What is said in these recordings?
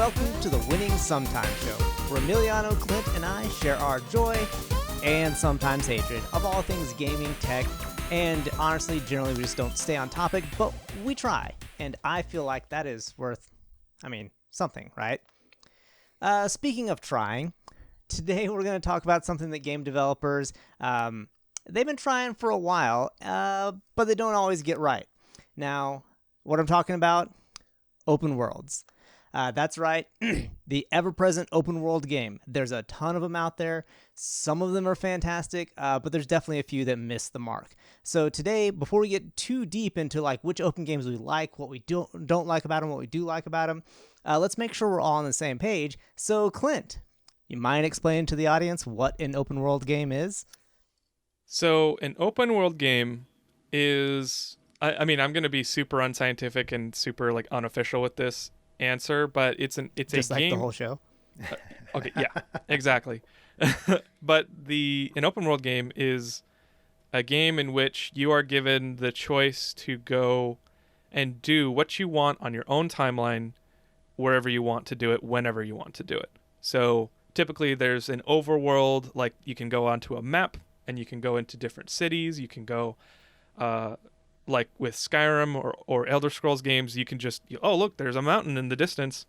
welcome to the Winning Sometimes Show, where Emiliano, Clint, and I share our joy and sometimes hatred of all things gaming, tech, and honestly, generally we just don't stay on topic, but we try, and I feel like that is worth, something, right? Speaking of trying, today we're going to talk about something that game developers, they've been trying for a while, but they don't always get right. Now, what I'm talking about? Open worlds. That's right, the ever-present open world game. There's a ton of them out there. Some of them are fantastic, but there's definitely a few that miss the mark. So today, before we get too deep into which open games we like, what we don't like about them, what we do like about them, let's make sure we're all on the same page. So Clint, you mind explaining to the audience what an open world game is? So an open world game is, I'm going to be super unscientific and super unofficial with this answer, but it's just a game. Like the whole show. Okay, yeah, exactly. But an open world game is a game in which you are given the choice to go and do what you want on your own timeline, wherever you want to do it, whenever you want to do it. So typically there's an overworld, like you can go onto a map and you can go into different cities. You can go, like with Skyrim or Elder Scrolls games, you can just, oh, look, there's a mountain in the distance.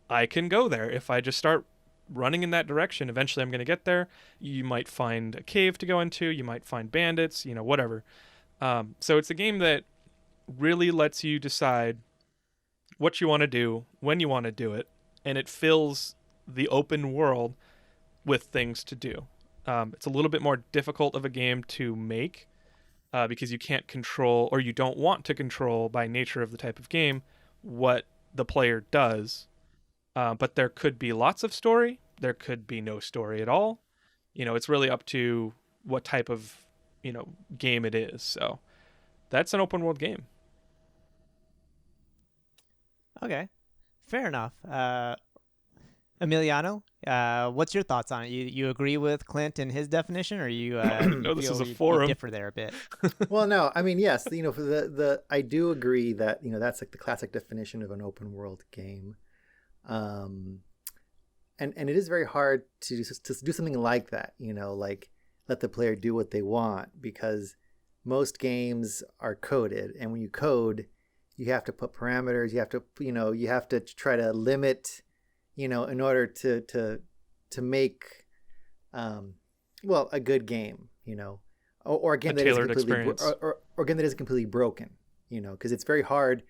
I can go there. If I just start running in that direction, eventually I'm going to get there. You might find a cave to go into. You might find bandits, whatever. So it's a game that really lets you decide what you want to do, when you want to do it, and it fills the open world with things to do. It's a little bit more difficult of a game to make, because you can't control, or you don't want to control by nature of the type of game, what the player does. But there could be lots of story. There could be no story at all. It's really up to what type of, game it is. So that's an open world game. Okay, fair enough. Emiliano, what's your thoughts on it? You agree with Clint and his definition, or you no, this is a forum. You differ there a bit? Well, no, yes, for the I do agree that that's like the classic definition of an open world game, and it is very hard to do something like that. Like let the player do what they want, because most games are coded, and when you code, you have to put parameters. You have to you have to try to limit. In order to make, a good game, or a game that is completely or a game that isn't completely broken, because it's very hard,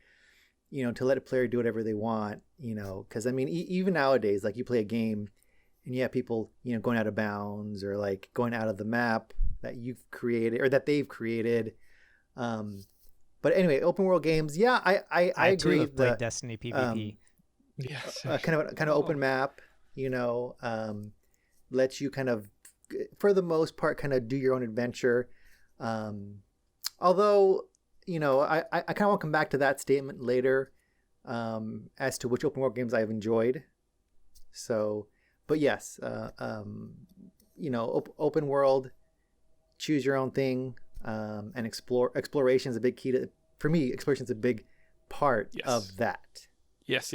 to let a player do whatever they want, because even nowadays, like you play a game, and you have people, going out of bounds or like going out of the map that you've created or that they've created. But anyway, open world games, yeah, I agree. Too have played Destiny PvP. Yes. Kind of open map, lets you kind of, for the most part, kind of do your own adventure. Although, I kind of want to come back to that statement later, as to which open world games I've enjoyed. So, but yes, open world, choose your own thing, and exploration is a big key for me, exploration is a big part of that. Yes.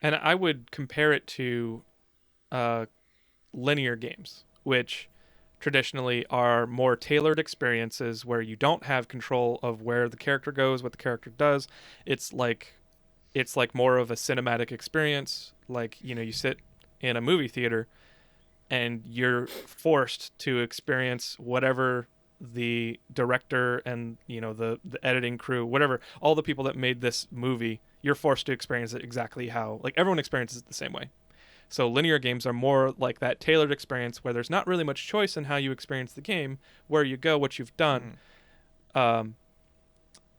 And I would compare it to linear games, which traditionally are more tailored experiences where you don't have control of where the character goes, what the character does. It's like more of a cinematic experience. Like, you sit in a movie theater and you're forced to experience whatever the director and the editing crew, whatever, all the people that made this movie, you're forced to experience it exactly how, like, everyone experiences it the same way. So linear games are more like that tailored experience where there's not really much choice in how you experience the game, where you go, what you've done.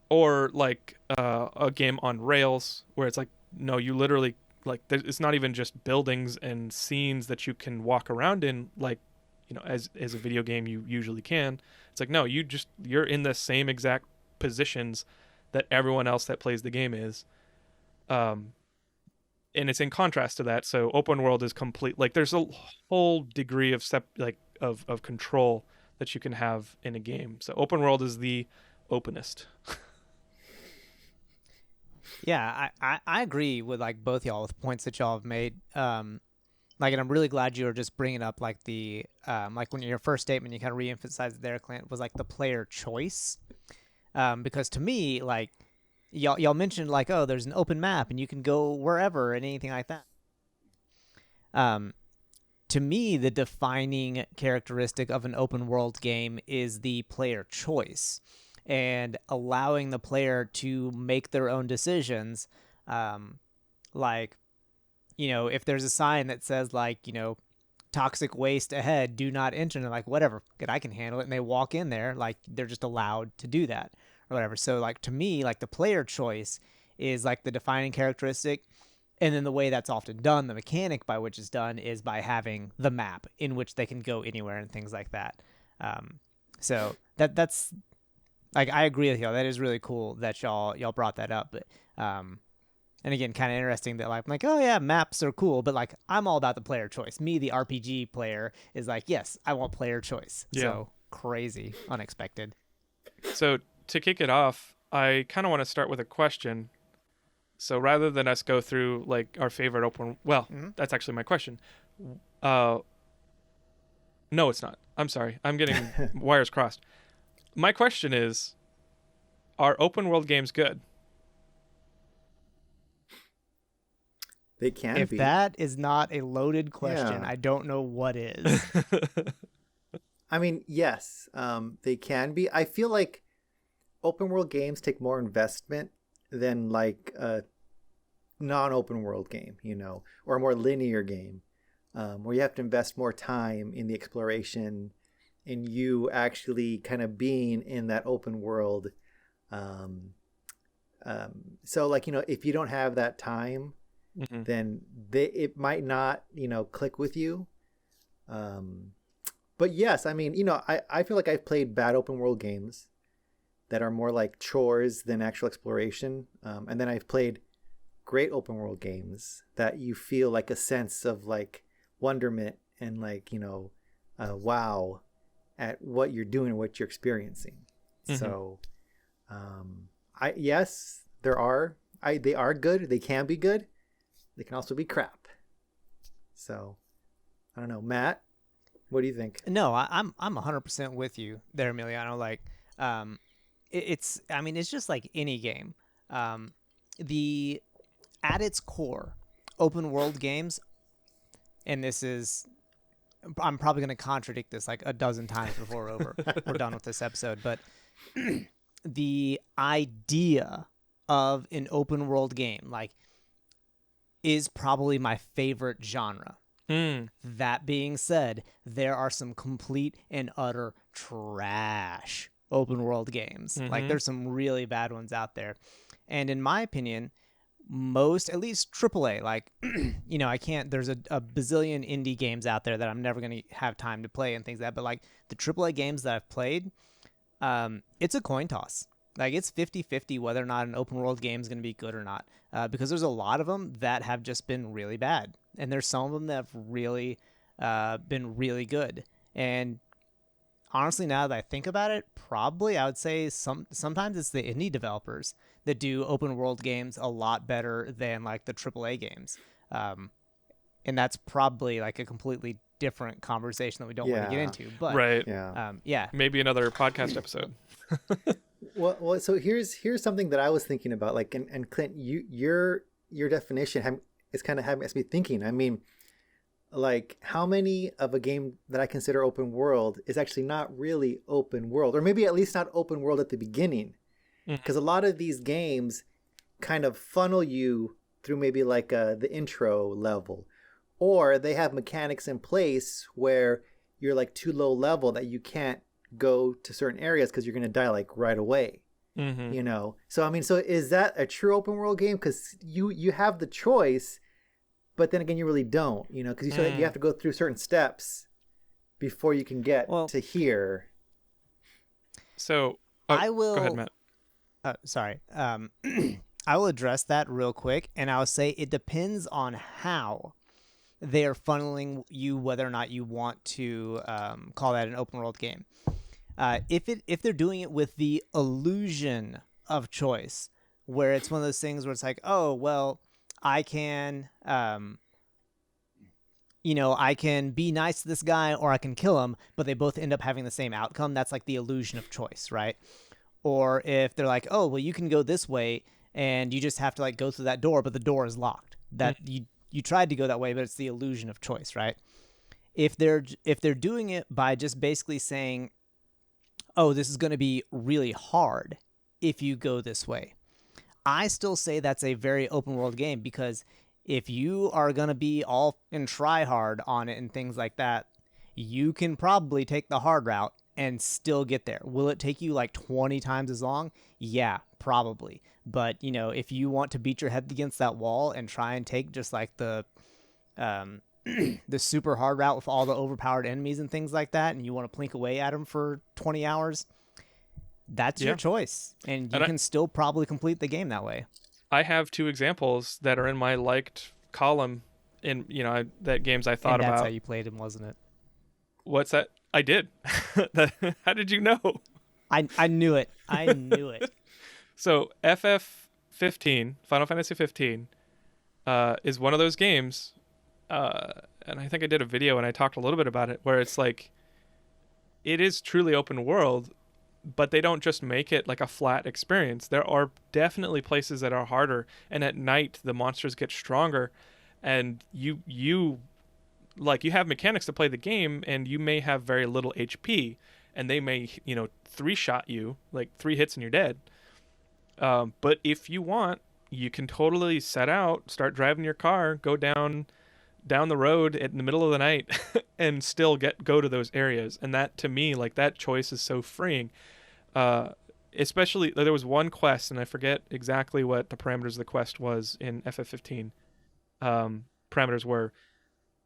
Or like a game on rails where it's like, no, you literally, like, it's not even just buildings and scenes that you can walk around in, like, as a video game you usually can. It's like, no, you're in the same exact positions that everyone else that plays the game is. And it's in contrast to that. So open world is complete. Like, there's a whole degree of of control that you can have in a game. So open world is the openest. Yeah, I agree with like both y'all with points that y'all have made. Like, and I'm really glad you were just bringing up like the like when your first statement you kind of reemphasized there, Clint, was like the player choice. Because to me, like y'all mentioned like, oh, there's an open map and you can go wherever and anything like that. To me, the defining characteristic of an open world game is the player choice and allowing the player to make their own decisions. Like, you know, if there's a sign that says like, you know, toxic waste ahead, do not enter, and they're like, whatever, good, I can handle it. And they walk in there, like they're just allowed to do that or whatever. So like to me, like the player choice is like the defining characteristic. And then the way that's often done, the mechanic by which it's done, is by having the map in which they can go anywhere and things like that. So that's like, I agree with y'all. That is really cool that y'all brought that up. But and again, kind of interesting that like, I'm like, oh yeah, maps are cool, but like I'm all about the player choice. Me, the RPG player, is like, yes, I want player choice. Yeah. So crazy, unexpected. So to kick it off, I kind of want to start with a question. So rather than us go through like our favorite open, well, that's actually my question. No, it's not. I'm sorry. I'm getting wires crossed. My question is, are open world games good? They can If be. that is not a loaded question, Yeah. I don't know what is. I mean, yes, they can be. I feel like open world games take more investment than like a non-open world game, you know, or a more linear game, where you have to invest more time in the exploration, in you actually kind of being in that open world. So like, you know, if you don't have that time, Mm-hmm. then it might not, you know, click with you. But yes, I mean, you know, I feel like I've played bad open world games that are more like chores than actual exploration. And then I've played great open world games that you feel like a sense of like wonderment and like, you know, wow at what you're doing and what you're experiencing. Mm-hmm. So, yes, they are good. They can be good. They can also be crap. So, I don't know, Matt, what do you think? No, I'm 100% with you there, Emiliano. Like, it's I mean, it's just like any game. At its core, open world games, and this is, I'm probably going to contradict this like a dozen times before we're done with this episode, but the idea of an open world game, like, is probably my favorite genre. That being said, there are some complete and utter trash open world games. Like, there's some really bad ones out there. And in my opinion, most, at least AAA, like, you know, there's a bazillion indie games out there that I'm never going to have time to play and things like that. But like the AAA games that I've played, it's a coin toss. Like, it's 50-50 whether or not an open world game is going to be good or not. Because there's a lot of them that have just been really bad. And there's some of them that have really been really good. And honestly, now that I think about it, probably I would say sometimes it's the indie developers that do open world games a lot better than like the AAA games. And that's probably like a completely different conversation that we don't want to get into. But Right. Yeah. Maybe another podcast episode. Well, so here's something that I was thinking about, like, and Clint, your definition is kind of having me thinking. I mean, like, how many of a game that I consider open world is actually not really open world, or maybe at least not open world at the beginning, because a lot of these games kind of funnel you through maybe like the intro level, or they have mechanics in place where you're like too low level that you can't go to certain areas because you're going to die like right away. You know, so I mean, so is that a true open world game? Because you have the choice, but then again, you really don't, you know, because you have to go through certain steps before you can get to here. So I will go ahead, Matt. Sorry. I will address that real quick, and I'll say it depends on how they are funneling you, whether or not you want to call that an open world game. If they're doing it with the illusion of choice, where it's one of those things where it's like, oh, well, I can, I can be nice to this guy or I can kill him, but they both end up having the same outcome. That's like the illusion of choice, right? Or if they're like, oh, well, you can go this way and you just have to like go through that door, but the door is locked. That you tried to go that way, but it's the illusion of choice, right? If they're doing it by just basically saying, oh, this is going to be really hard if you go this way, I still say that's a very open world game, because if you are going to be all and try hard on it and things like that, you can probably take the hard route and still get there. Will it take you like 20 times as long? Yeah, probably. But, if you want to beat your head against that wall and try and take just like the the super hard route with all the overpowered enemies and things like that, and you want to plink away at them for 20 hours, that's your choice. And you can still probably complete the game that way. I have 2 examples that are in my liked column in, that games I thought about. That's how you played them, wasn't it? What's that? I did. How did you know? I knew it. I knew it. So FF15, Final Fantasy 15, is one of those games, and I think I did a video and I talked a little bit about it, where it's like, it is truly open world, but they don't just make it like a flat experience. There are definitely places that are harder, and at night the monsters get stronger, and you have mechanics to play the game, and you may have very little HP, and they may 3-shot you, like 3 hits and you're dead. But if you want, you can totally set out, start driving your car, go down the road in the middle of the night and still go to those areas. And that, to me, like, that choice is so freeing. Especially, there was one quest, and I forget exactly what the parameters of the quest was in FF15. Parameters were,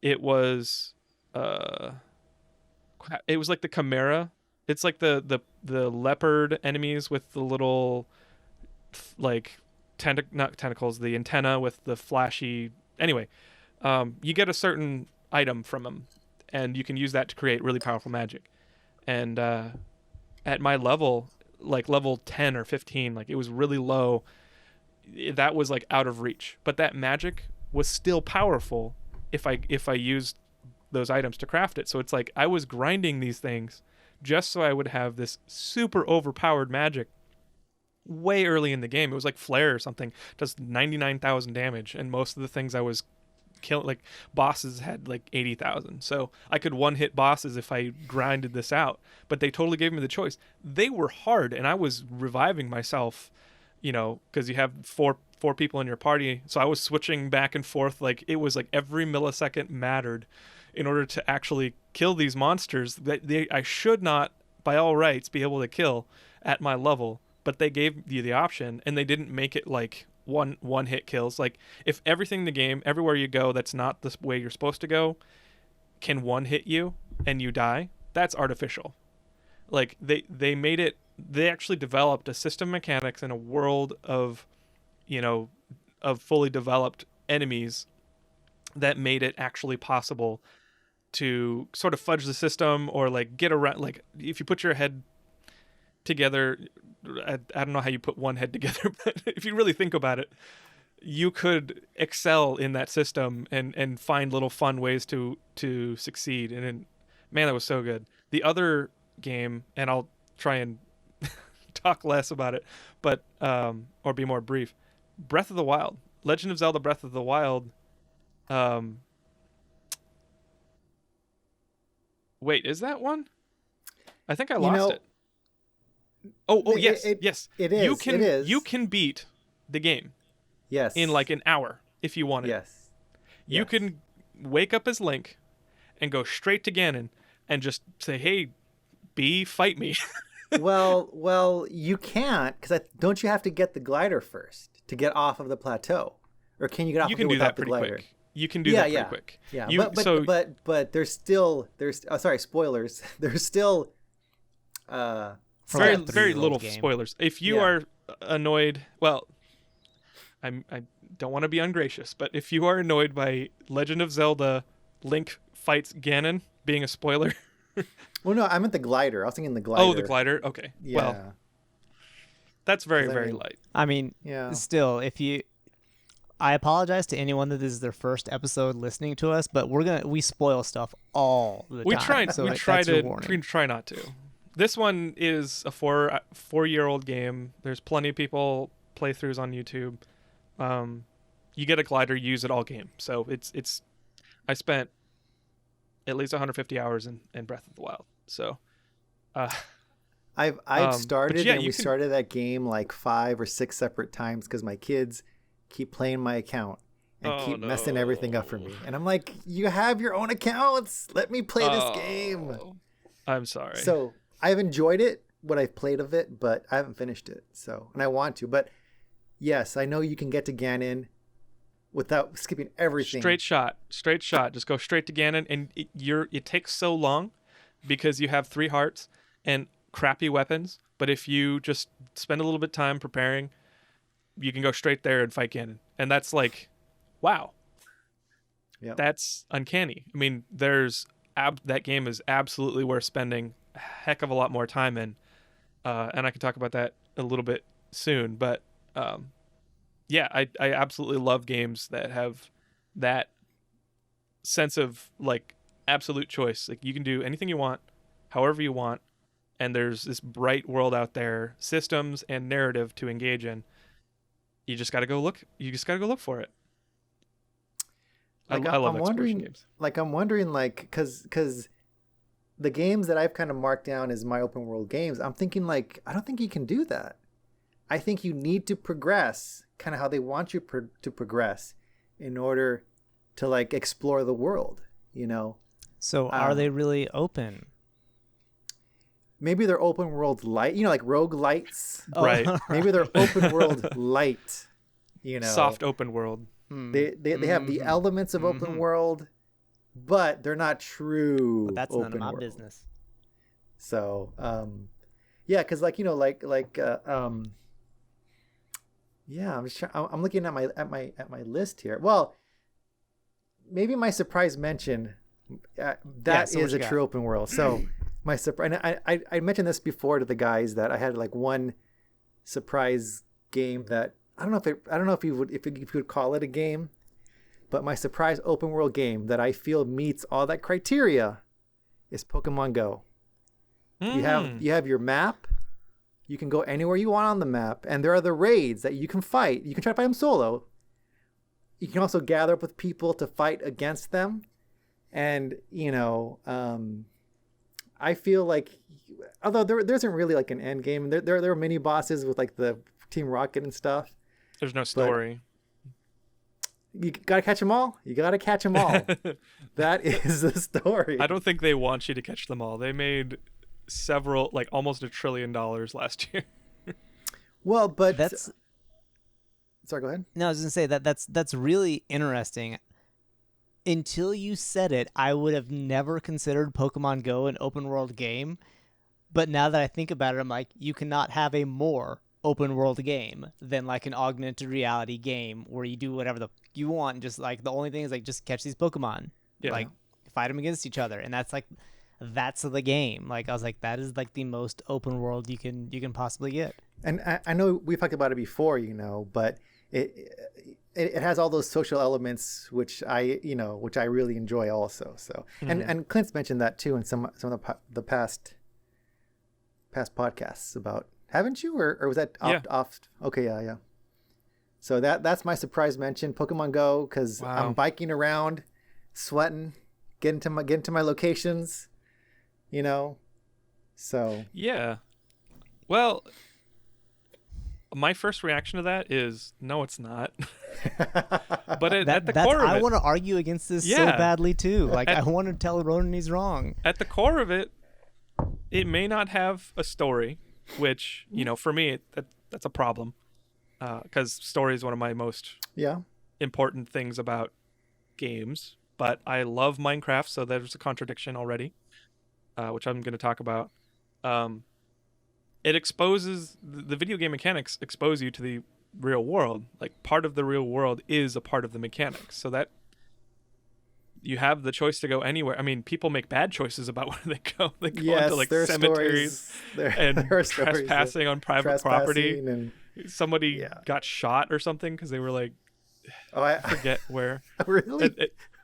it was like the Chimera. It's like the leopard enemies with the little, like, not tentacles, the antenna with the flashy. Anyway, you get a certain item from them, and you can use that to create really powerful magic. And at my level, like level 10 or 15, like, it was really low. That was like out of reach, but that magic was still powerful if I used those items to craft it. So it's like I was grinding these things just so I would have this super overpowered magic way early in the game. It was like Flare or something, does 99,000 damage, and most of the things I was killing, like bosses, had like 80,000. So I could one-hit bosses if I grinded this out. But they totally gave me the choice. They were hard, and I was reviving myself, because you have four people in your party. So I was switching back and forth. Like, it was like every millisecond mattered in order to actually kill these monsters that I should not, by all rights, be able to kill at my level. But they gave you the option, and they didn't make it like one hit kills. Like, if everything in the game, everywhere you go, that's not the way you're supposed to go, can one hit you and you die, that's artificial. Like, they made it, they actually developed a system of mechanics in a world of, of fully developed enemies that made it actually possible to sort of fudge the system, or like get around. Like, if you put your head together, I don't know how you put one head together, but if you really think about it, you could excel in that system and find little fun ways to succeed. And man, that was so good. The other game, and I'll try and talk less about it, but or be more brief. Breath of the Wild, Legend of Zelda: Breath of the Wild. Wait, is that one? I think I lost it. Oh, yes, yes. It is. You can beat the game. Yes. In like an hour if you wanted. Yes. You can wake up as Link and go straight to Ganon and just say, "Hey, B, fight me." well, you can't, because don't you have to get the glider first to get off of the plateau, or can you get off? You can do that pretty quick. You can do that pretty quick. Yeah, but there's sorry, spoilers. There's still very little spoilers. If you are annoyed, well, I don't want to be ungracious, but if you are annoyed by Legend of Zelda Link fights Ganon being a spoiler. Well, no, I meant the glider. I was thinking the glider. Oh, the glider. Okay. Yeah. Well, That's very 'Cause I very mean- light. I mean, Yeah. still, I apologize to anyone that this is their first episode listening to us, but we spoil stuff all the We time. try so we try that's your to warning. we try not to. This one is a 4-year-old game. There's plenty of people playthroughs on YouTube. You get a glider, you use it all game. So it's I spent at least 150 hours in Breath of the Wild. So I've but started yeah, and you we can- started that game like 5 or 6 separate times because my kids keep playing my account and Oh, keep messing everything up for no. me. And I'm like, you have your own accounts. Let me play this Oh, game. I'm sorry. So I've enjoyed it, what I've played of it, but I haven't finished it. So, and I want to. But yes, I know you can get to Ganon without skipping everything. Straight shot. Just go straight to Ganon, and it takes so long because you have 3 hearts and crappy weapons. But if you just spend a little bit of time preparing, you can go straight there and fight Ganon, and that's like, wow, Yep. that's uncanny. I mean, that game is absolutely worth spending a heck of a lot more time in, and I can talk about that a little bit soon. But yeah, I absolutely love games that have that sense of like absolute choice. Like you can do anything you want, however you want, and there's this bright world out there, systems and narrative to engage in. You just gotta go look. You just gotta go look for it. Like, I love I'm exploration wondering, games. I'm wondering, because the games that I've kind of marked down as my open world games, I'm thinking like, I don't think you can do that. I think you need to progress kind of how they want you to progress in order to like explore the world, you know? So are they really open? Maybe they're open world light, you know, like rogue lights. Oh, Right. Maybe they're open world light, you know? Soft open world. They have the elements of open world, but they're not true. But that's open none of my world. business. So, yeah, because like, you know, yeah, I'm looking at my list here. Well, maybe my surprise mention that so what is you a got? true open world. So my surprise, and I mentioned this before to the guys that I had like one surprise game that I don't know if you would call it a game, but my surprise open world game that I feel meets all that criteria is Pokemon Go. You have your map. You can go anywhere you want on the map, and there are the raids that you can fight. You can try to fight them solo. You can also gather up with people to fight against them, and you know, I feel like, although there isn't really like an end game, there are mini bosses with like the Team Rocket and stuff. There's no story. You gotta catch them all. You gotta catch them all. That is the story. I don't think they want you to catch them all. They made several, like almost $1 trillion last year. Well, but That's sorry. Go ahead. no, I was gonna say that's really interesting. Until you said it, I would have never considered Pokemon Go an open world game. But now that I think about it, I'm like, you cannot have a more open world game than like an augmented reality game where you do whatever you want. And just like the only thing is like just catch these Pokemon, Yeah. like fight them against each other, and that's the game. Like I was like, that is like the most open world you can possibly get. And I know we've talked about it before, you know, but it has all those social elements which I really enjoy also. So and Clint's mentioned that too in some of the past podcasts about, haven't you, or was that off? Okay, yeah. So that's my surprise mention, Pokemon Go, because Wow. I'm biking around, sweating, getting to my locations, you know. So Yeah. Well, my first reaction to that is no, it's not. But at the core of I it, want to argue against this so Yeah. badly too. Like I want to tell Ronan he's wrong. at the core of it, it may not have a story, which, you know, for me, that's a problem. Because story is one of my most yeah. important things about games. But I love Minecraft, so there's a contradiction already, which I'm going to talk about. It exposes the video game mechanics expose you to the real world. Like part of the real world is a part of the mechanics. So that you have the choice to go anywhere. I mean, people make bad choices about where they go. They go Yes, into like there are cemeteries stories. and There are stories of trespassing on private property. trespassing Somebody Yeah. got shot or something because they were like, Oh, I forget where. really?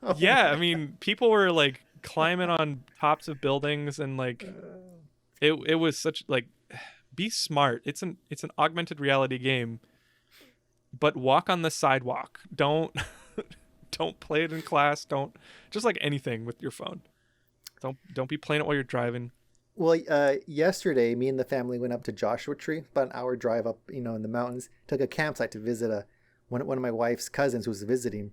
Oh Yeah, my- I mean, people were like climbing on tops of buildings and like it was such like, be smart. It's an augmented reality game, but walk on the sidewalk. Don't don't play it in class. Don't, just like anything with your phone. Don't be playing it while you're driving. Well, yesterday, me and the family went up to Joshua Tree, about an hour drive up, in the mountains. Took a campsite to visit one of my wife's cousins who was visiting,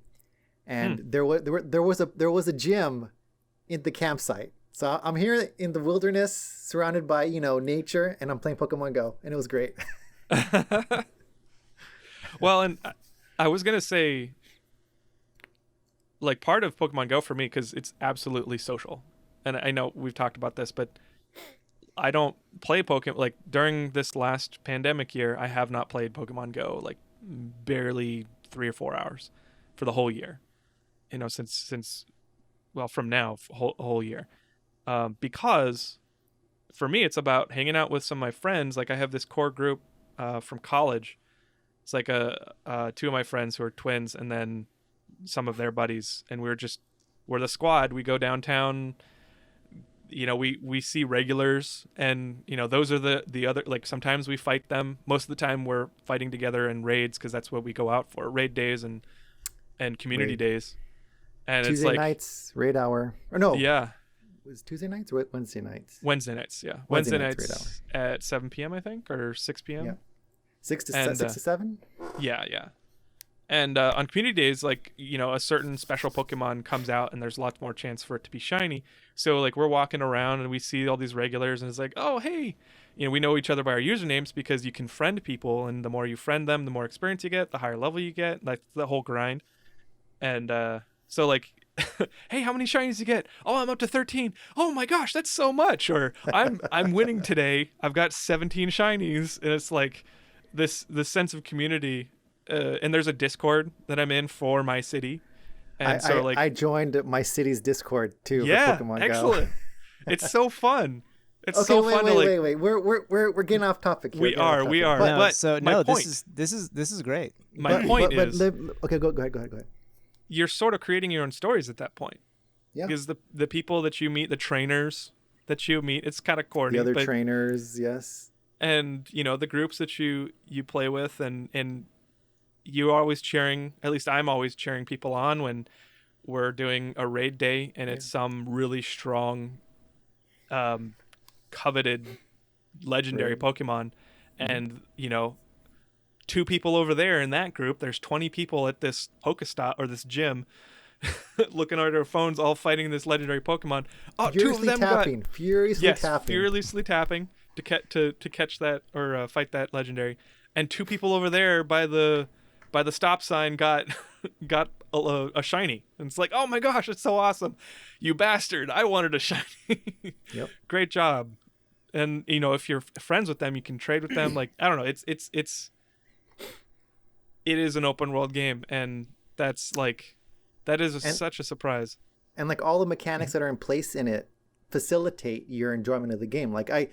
and there was a gym in the campsite. So I'm here in the wilderness, surrounded by nature, and I'm playing Pokemon Go, and it was great. Well, and I was gonna say, like, part of Pokemon Go for me, because it's absolutely social, and I know we've talked about this, but I don't play Pokemon. Like, during this last pandemic year, I have not played Pokemon Go, like, barely 3 or 4 hours for the whole year. Since well, from now, whole year, because for me it's about hanging out with some of my friends. Like, I have this core group from college. It's like two of my friends who are twins, and then some of their buddies, and we're the squad. We go downtown. We see regulars, and those are the other, like, sometimes we fight them. Most of the time we're fighting together in raids, because that's what we go out for: raid days and community Raid. days. And Tuesday it's like, nights, raid hour. Or no, yeah, was it Tuesday nights or Wednesday nights? Wednesday nights, yeah. Wednesday Wednesday nights, nights at 7 p.m. I think, or 6 p.m. Yeah. 6 to And, 7. Yeah. And on community days, like, a certain special Pokemon comes out, and there's lots more chance for it to be shiny. So, like, we're walking around and we see all these regulars, and it's like, oh, hey, we know each other by our usernames, because you can friend people, and the more you friend them, the more experience you get, the higher level you get. That's the whole grind. And so, like, hey, how many shinies you get? Oh, I'm up to 13. Oh my gosh, that's so much. Or I'm winning today. I've got 17 shinies, and it's like this sense of community. And there's a Discord that I'm in for my city, and I joined my city's Discord too. Yeah, for Pokemon excellent. Go. It's so fun. It's Okay, so wait, fun wait, to like. wait, wait. We're getting off topic here. We are. No, But so my no, point- this is great. My point is, okay, go ahead. you're sort of creating your own stories at that point. Yeah. Because the people that you meet, the trainers that you meet, it's kind of corny. The other but, trainers, yes. and the groups that you play with, and you're always cheering. At least I'm always cheering people on when we're doing a raid day, and it's some really strong, coveted, legendary Right. Pokemon, and 2 people over there in that group. There's 20 people at this Pokestop or this gym, looking at their phones, all fighting this legendary Pokemon. Oh, 2 of Furiously them tapping. got Furiously yes, tapping. furiously tapping to catch that, or fight that legendary. And 2 people over there by the stop sign got a shiny, and it's like, oh my gosh, it's so awesome, you bastard! I wanted a shiny. Yep. Great job. And if you're friends with them, you can trade with them. Like, I don't know, it is an open world game, and that's like, that is such a surprise. And like all the mechanics that are in place in it facilitate your enjoyment of the game. Like I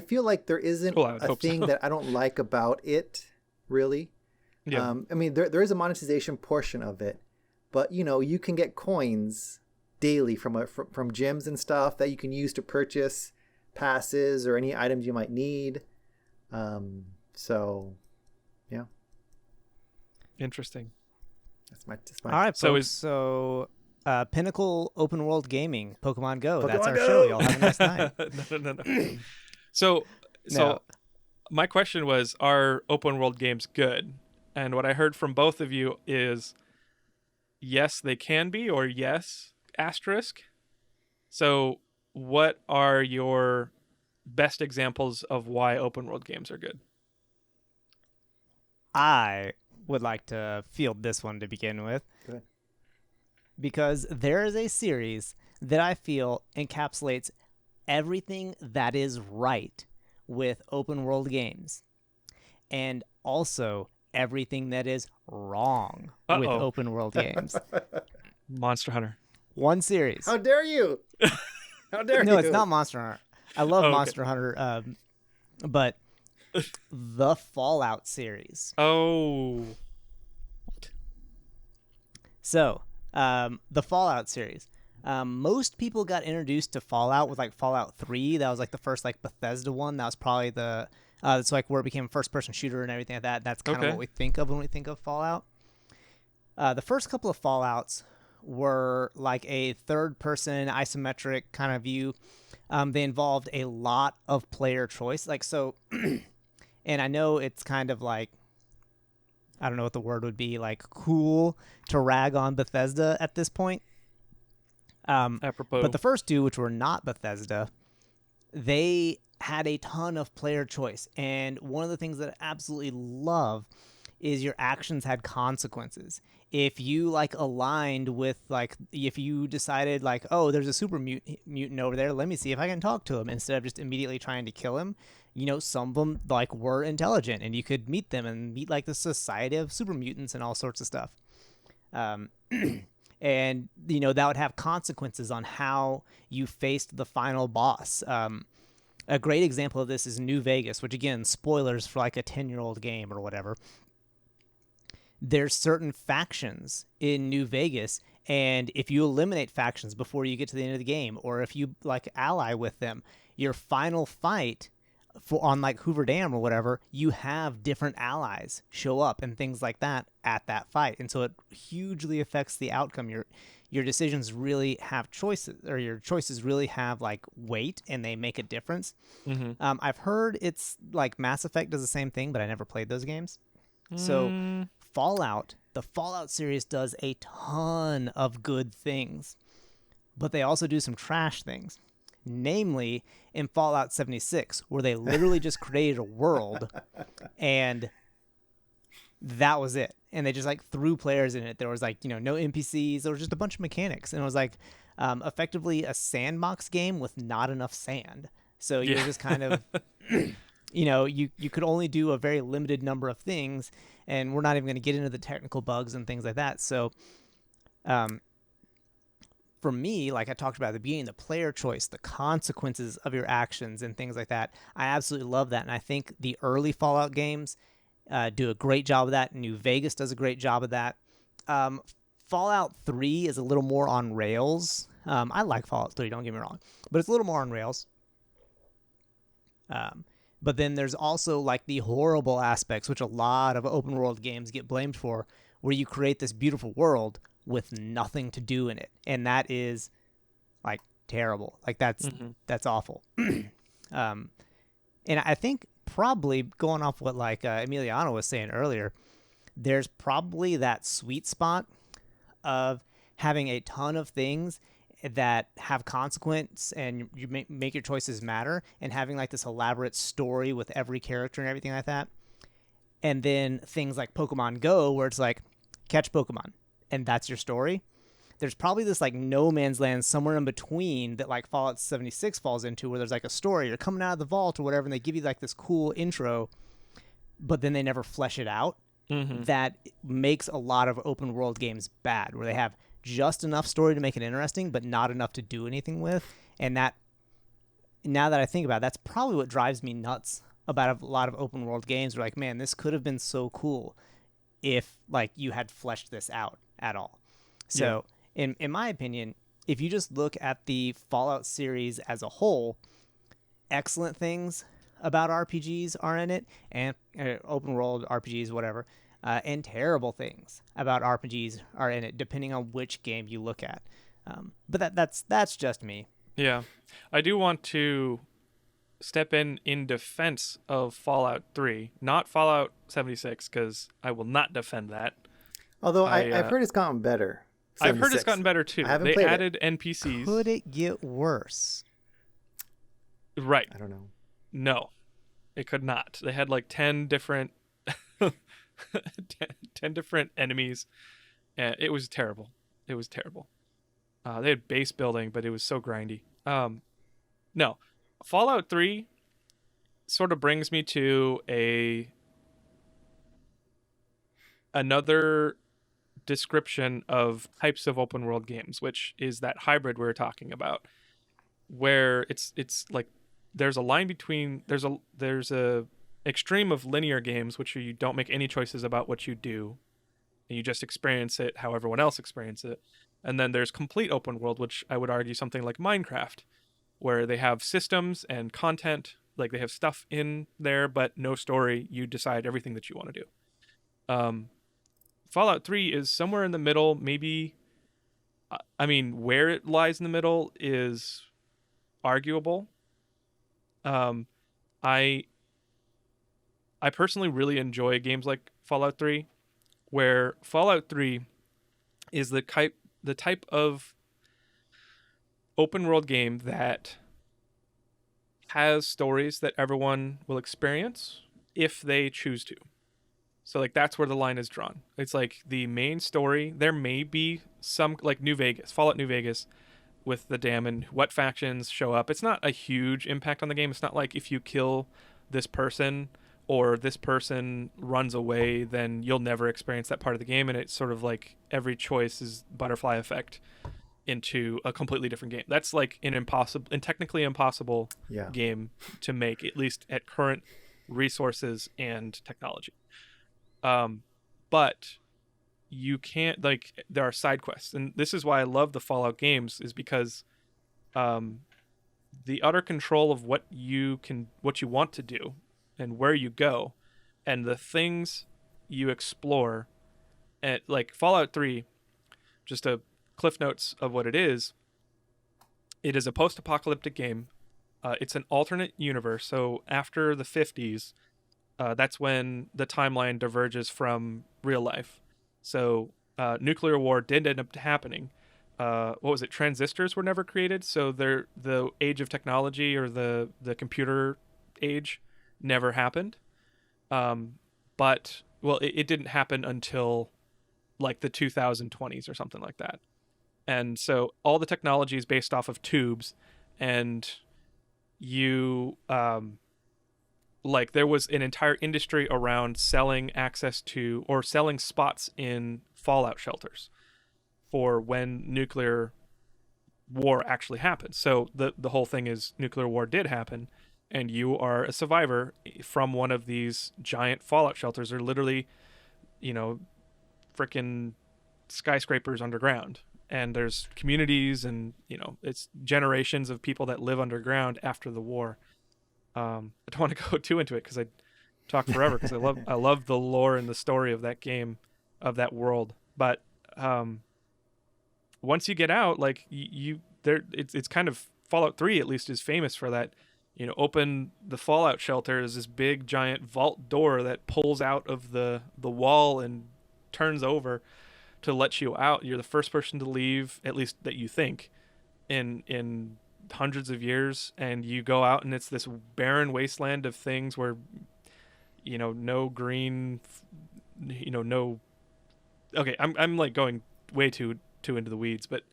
feel like there isn't Well, I would a hope thing so. that I don't like about it, really. Yeah. I mean, there is a monetization portion of it, but you can get coins daily from gyms and stuff that you can use to purchase passes or any items you might need. So, yeah, Interesting. that's my. All right, So folks. is- So, Pinnacle Open World Gaming, Pokemon Go. That's Pokemon our Go! show. Y'all have a nice night. No. So No. my question was, are open world games good? And what I heard from both of you is, yes, they can be, or yes, asterisk. So what are your best examples of why open world games are good? I would like to field this one to begin with. Go ahead. Because there is a series that I feel encapsulates everything that is right with open world games, and also everything that is wrong with Uh-oh. open world games. Monster Hunter. One series. How dare you? How dare you? No, it's not Monster Hunter. I love Okay. Monster Hunter, but the Fallout series. Oh. So, the Fallout series. Most people got introduced to Fallout with like Fallout 3. That was like the first like Bethesda one. That was probably the that's like where it became first person shooter and everything like that. That's kind of Okay. what we think of when we think of Fallout. The first couple of Fallouts were like a third person isometric kind of view. They involved a lot of player choice. Like so and I know it's kind of like I don't know what the word would be, like cool to rag on Bethesda at this point. Apropos. But the first two, which were not Bethesda, they had a ton of player choice. And one of the things that I absolutely love is your actions had consequences. If you like aligned with like, if you decided like, oh, there's a super mutant over there, let me see if I can talk to him instead of just immediately trying to kill him. You know, some of them like were intelligent and you could meet them and meet like the society of super mutants and all sorts of stuff. And, you know, that would have consequences on how you faced the final boss. A great example of this is New Vegas, which again, spoilers for like a 10-year-old game or whatever. There's certain factions in New Vegas, and if you eliminate factions before you get to the end of the game, or if you like ally with them, your final fight for on like Hoover Dam or whatever, you have different allies show up and things like that at that fight, and so it hugely affects the outcome. Your decisions really have choices, or your choices really have like weight, and they make a difference. I've heard it's like Mass Effect does the same thing, but I never played those games. So Fallout, the Fallout series does a ton of good things, but they also do some trash things. Namely, in Fallout 76, where they literally just created a world and that was it. And they just like threw players in it. There was like, you know, no NPCs. There was just a bunch of mechanics. And it was like effectively a sandbox game with not enough sand. So you're just kind of, you know, you could only do a very limited number of things. And we're not even going to get into the technical bugs and things like that. So for me, like I talked about at the beginning, the player choice, the consequences of your actions and things like that, I absolutely love that. And I think the early Fallout games do a great job of that. New Vegas does a great job of that. Fallout 3 is a little more on rails. I like Fallout 3, don't get me wrong, but it's a little more on rails. But then there's also like the horrible aspects, which a lot of open world games get blamed for, where you create this beautiful world with nothing to do in it. And that is like terrible. Like that's awful. And I think probably going off what like Emiliano was saying earlier, there's probably that sweet spot of having a ton of things that have consequence and you make your choices matter, and having like this elaborate story with every character and everything like that. And then things like Pokemon Go, where it's like catch Pokemon and that's your story. There's probably this like no man's land somewhere in between that like Fallout 76 falls into, where there's like a story, you're coming out of the vault or whatever, and they give you like this cool intro, but then they never flesh it out. That makes a lot of open world games bad, where they have just enough story to make it interesting, but not enough to do anything with. And that, now that I think about it, that's probably what drives me nuts about a lot of open world games. Where like, man, this could have been so cool if like you had fleshed this out at all. So in my opinion, if you just look at the Fallout series as a whole, excellent things about RPGs are in it, and open world RPGs, whatever, and terrible things about RPGs are in it, depending on which game you look at. But that's just me. Yeah. I do want to step in defense of Fallout 3, not Fallout 76, because I will not defend that. Although I've heard it's gotten better. I've heard it's 76. gotten better too. I haven't They played added NPCs. Could it get worse? Right. I don't know. No, it could not. They had like 10 different 10 different enemies. And it was terrible. It was terrible. They had base building, but it was so grindy. No, Fallout 3 sort of brings me to another description of types of open world games, which is that hybrid we were talking about, where it's like there's a line between there's a extreme of linear games, which you don't make any choices about what you do, and you just experience it how everyone else experiences it. And then there's complete open world, which I would argue something like Minecraft, where they have systems and content, like they have stuff in there, but no story. You decide everything that you want to do. Fallout 3 is somewhere in the middle, maybe. I mean, where it lies in the middle is arguable. I personally really enjoy games like Fallout 3, where Fallout 3 is the type of open world game that has stories that everyone will experience if they choose to. So like that's where the line is drawn. It's like the main story. There may be some like New Vegas, Fallout New Vegas, with the dam and what factions show up. It's not a huge impact on the game. It's not like if you kill this person or this person runs away, then you'll never experience that part of the game. And it's sort of like every choice is butterfly effect into a completely different game. That's like an impossible and technically impossible game to make, at least at current resources and technology. But you can't, like, there are side quests, and this is why I love the Fallout games, is because the utter control of what you want to do and where you go and the things you explore. And like Fallout 3, just a cliff notes of what it is a post-apocalyptic game. It's an alternate universe, so after the 50s, that's when the timeline diverges from real life. So nuclear war did end up happening. What was it? Transistors were never created, so the age of technology, or the computer age, never happened. But it didn't happen until like the 2020s or something like that. And so all the technology is based off of tubes, and you like there was an entire industry around selling access to or selling spots in fallout shelters for when nuclear war actually happens. So the whole thing is nuclear war did happen, and you are a survivor from one of these giant fallout shelters. They're literally, freaking skyscrapers underground. And there's communities and, it's generations of people that live underground after the war. I don't want to go too into it because I talk forever because I love the lore and the story of that game, of that world. But once you get out, like it's kind of, Fallout 3 at least is famous for that. Open the fallout shelter is this big giant vault door that pulls out of the wall and turns over to let you out. You're the first person to leave, at least that you think, in hundreds of years, and you go out and it's this barren wasteland of things where no green, no. Okay, I'm like going way too into the weeds, but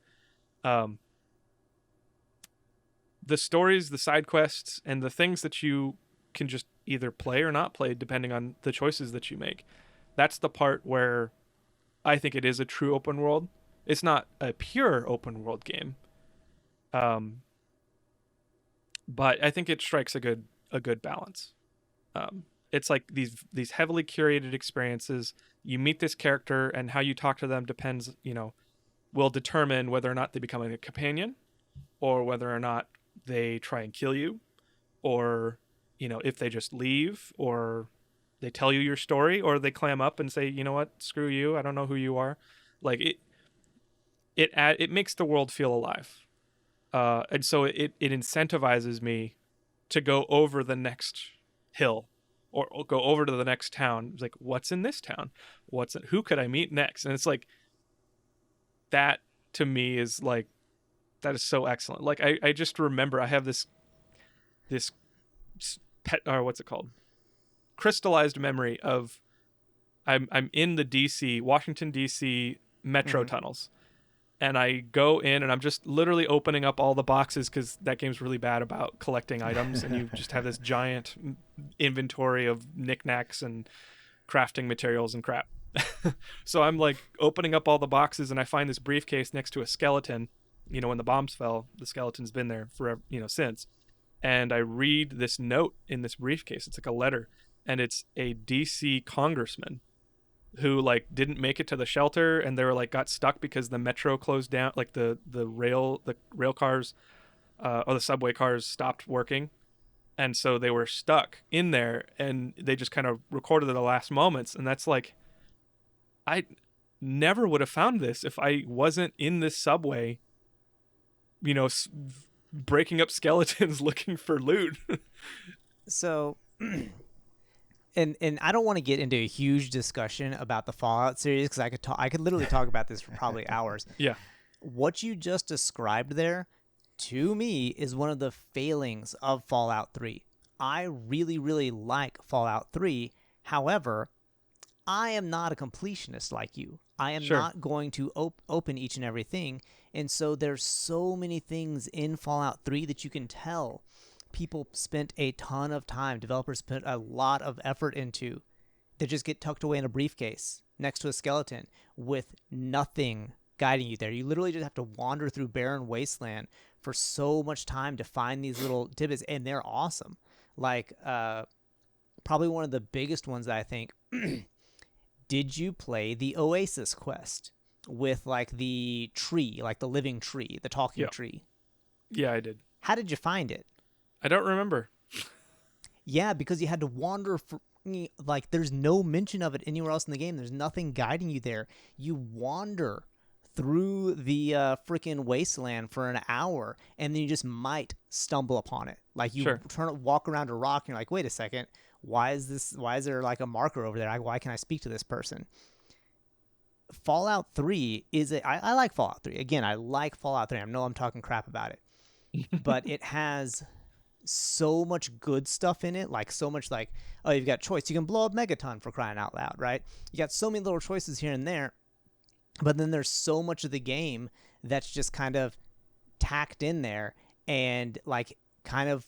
the stories, the side quests, and the things that you can just either play or not play depending on the choices that you make. That's the part where I think it is a true open world. It's not a pure open world game, but I think it strikes a good balance. It's like these heavily curated experiences. You meet this character, and how you talk to them depends, will determine whether or not they become a companion, or whether or not they try and kill you, or if they just leave, or they tell you your story, or they clam up and say, you know what, screw you, I don't know who you are. Like it makes the world feel alive, and so it incentivizes me to go over the next hill, or go over to the next town. It's like, what's in this town? Who could I meet next? And it's like, that to me is like, that is so excellent. Like I just remember I have this pet, or what's it called? Crystallized memory of I'm in the Washington DC metro tunnels, and I go in and I'm just literally opening up all the boxes because that game's really bad about collecting items, and you just have this giant inventory of knickknacks and crafting materials and crap. So I'm like opening up all the boxes, and I find this briefcase next to a skeleton. You know, when the bombs fell, the skeleton's been there forever, you know, since. And I read this note in this briefcase. It's like a letter, and it's a DC congressman who like didn't make it to the shelter, and they were like got stuck because the metro closed down, like the rail cars or the subway cars stopped working, and so they were stuck in there, and they just kind of recorded the last moments. And that's like, I never would have found this if I wasn't in this subway, you know, breaking up skeletons looking for loot. So, and I don't want to get into a huge discussion about the Fallout series because I could literally talk about this for probably hours. Yeah. What you just described there, to me, is one of the failings of Fallout 3. I really, really like Fallout 3. However, I am not a completionist like you. I am Sure. not going to open each and everything. And so there's so many things in Fallout 3 that you can tell people spent a ton of time, developers put a lot of effort into, that just get tucked away in a briefcase next to a skeleton with nothing guiding you there. You literally just have to wander through barren wasteland for so much time to find these little tidbits, and they're awesome. Like, probably one of the biggest ones that I think, did you play the Oasis quest with like the tree, like the living tree, the talking Yeah. tree? Yeah, I did. How did you find it? I don't remember. Yeah, because you had to wander for, like, there's no mention of it anywhere else in the game. There's nothing guiding you there. You wander through the freaking wasteland for an hour, and then you just might stumble upon it. Like, you Sure. walk around a rock, and you're like, wait a second, why is there like a marker over there? Why can I speak to this person? Fallout 3 I like Fallout 3. Again, I like Fallout 3. I know I'm talking crap about it, but it has so much good stuff in it, like so much, like, oh, you've got choice, you can blow up Megaton, for crying out loud, right? You got so many little choices here and there, but then there's so much of the game that's just kind of tacked in there, and like kind of,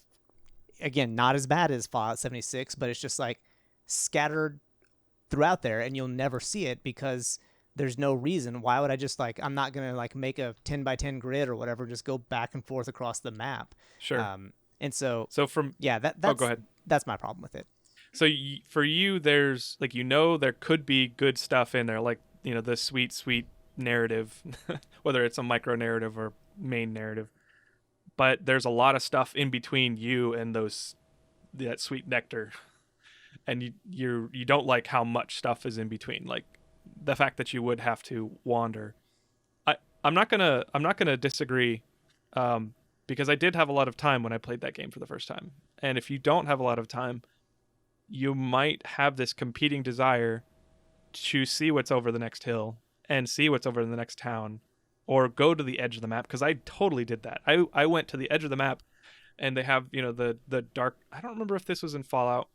again, not as bad as Fallout 76, but it's just like scattered throughout there, and you'll never see it because there's no reason. Why would I just, like, I'm not gonna like make a 10 by 10 grid or whatever, just go back and forth across the map. Sure. And so from yeah, that's go ahead. That's my problem with it. So for you, there's like, you know, there could be good stuff in there, like, you know, the sweet narrative, whether it's a micro narrative or main narrative. But there's a lot of stuff in between you and that sweet nectar, and you don't like how much stuff is in between, like the fact that you would have to wander. I'm not gonna disagree, because I did have a lot of time when I played that game for the first time. And if you don't have a lot of time, you might have this competing desire to see what's over the next hill and see what's over in the next town, or go to the edge of the map, because I totally did that. I went to the edge of the map, and they have, you know, the dark, I don't remember if this was in Fallout.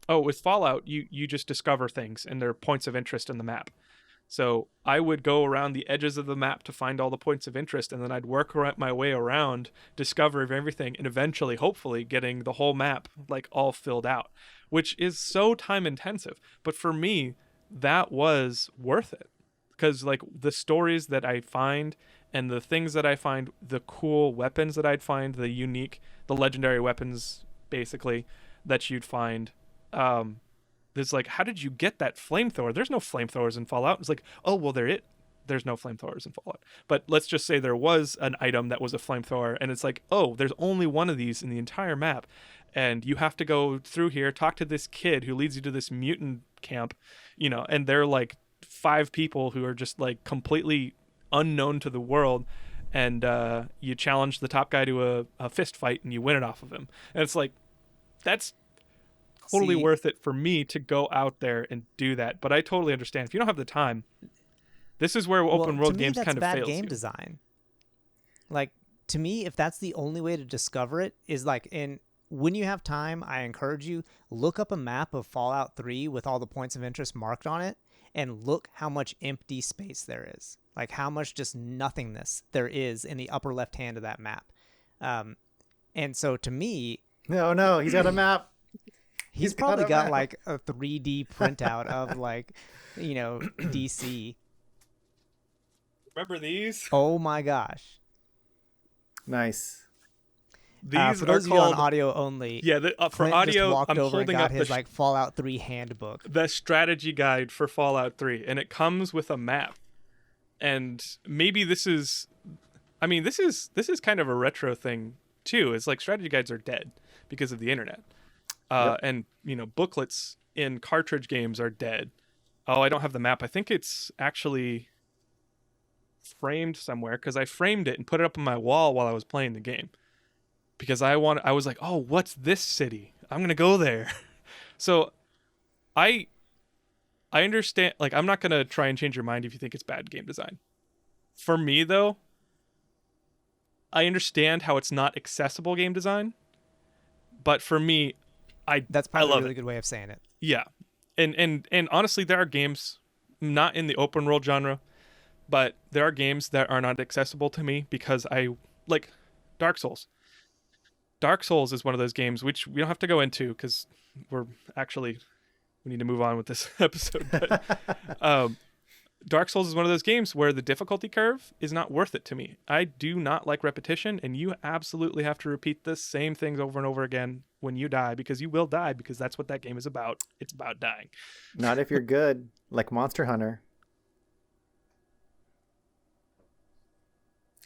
Oh, with Fallout, you just discover things, and there are points of interest in the map. So I would go around the edges of the map to find all the points of interest, and then I'd work my way around, discovering everything, and eventually, hopefully, getting the whole map like all filled out, which is so time intensive. But for me, that was worth it, because like the stories that I find and the things that I find, the cool weapons that I'd find, the legendary weapons basically that you'd find. It's like, how did you get that flamethrower? There's no flamethrowers in Fallout. It's like, oh, well, there's no flamethrowers in Fallout. But let's just say there was an item that was a flamethrower, and it's like, oh, there's only one of these in the entire map, and you have to go through here, talk to this kid who leads you to this mutant camp, you know, and they're like 5 people who are just like completely unknown to the world, and you challenge the top guy to a fist fight, and you win it off of him. And it's like, that's totally worth it for me to go out there and do that. But I totally understand if you don't have the time. This is where open world games kind of bad fails game you. design. Like, to me, if that's the only way to discover it, is like, when you have time, I encourage you, look up a map of Fallout 3 with all the points of interest marked on it, and look how much empty space there is. Like, how much just nothingness there is in the upper left hand of that map. And so to me, No, he's got a map. He's got probably a got map. like a 3D printout of like, DC. Remember these? Oh my gosh. Nice. These For are those of you on called audio only, yeah. For Clint just audio, walked I'm over and holding got up his like Fallout 3 handbook. the strategy guide for Fallout 3, and it comes with a map. And maybe this is, I mean, this is kind of a retro thing too. It's like strategy guides are dead because of the internet, Yep. and booklets in cartridge games are dead. Oh, I don't have the map. I think it's actually framed somewhere because I framed it and put it up on my wall while I was playing the game. Because I was like, oh, what's this city? I'm gonna go there. So, I understand. Like, I'm not gonna try and change your mind if you think it's bad game design. For me, though, I understand how it's not accessible game design. But for me, That's I probably a love really it. good way of saying it. Yeah, and honestly, there are games not in the open world genre, but there are games that are not accessible to me because I like Dark Souls. Dark Souls is one of those games which we don't have to go into because we need to move on with this episode. But Dark Souls is one of those games where the difficulty curve is not worth it to me. I do not like repetition, and you absolutely have to repeat the same things over and over again when you die, because you will die, because that's what that game is about. It's about dying. Not if you're good, like Monster Hunter.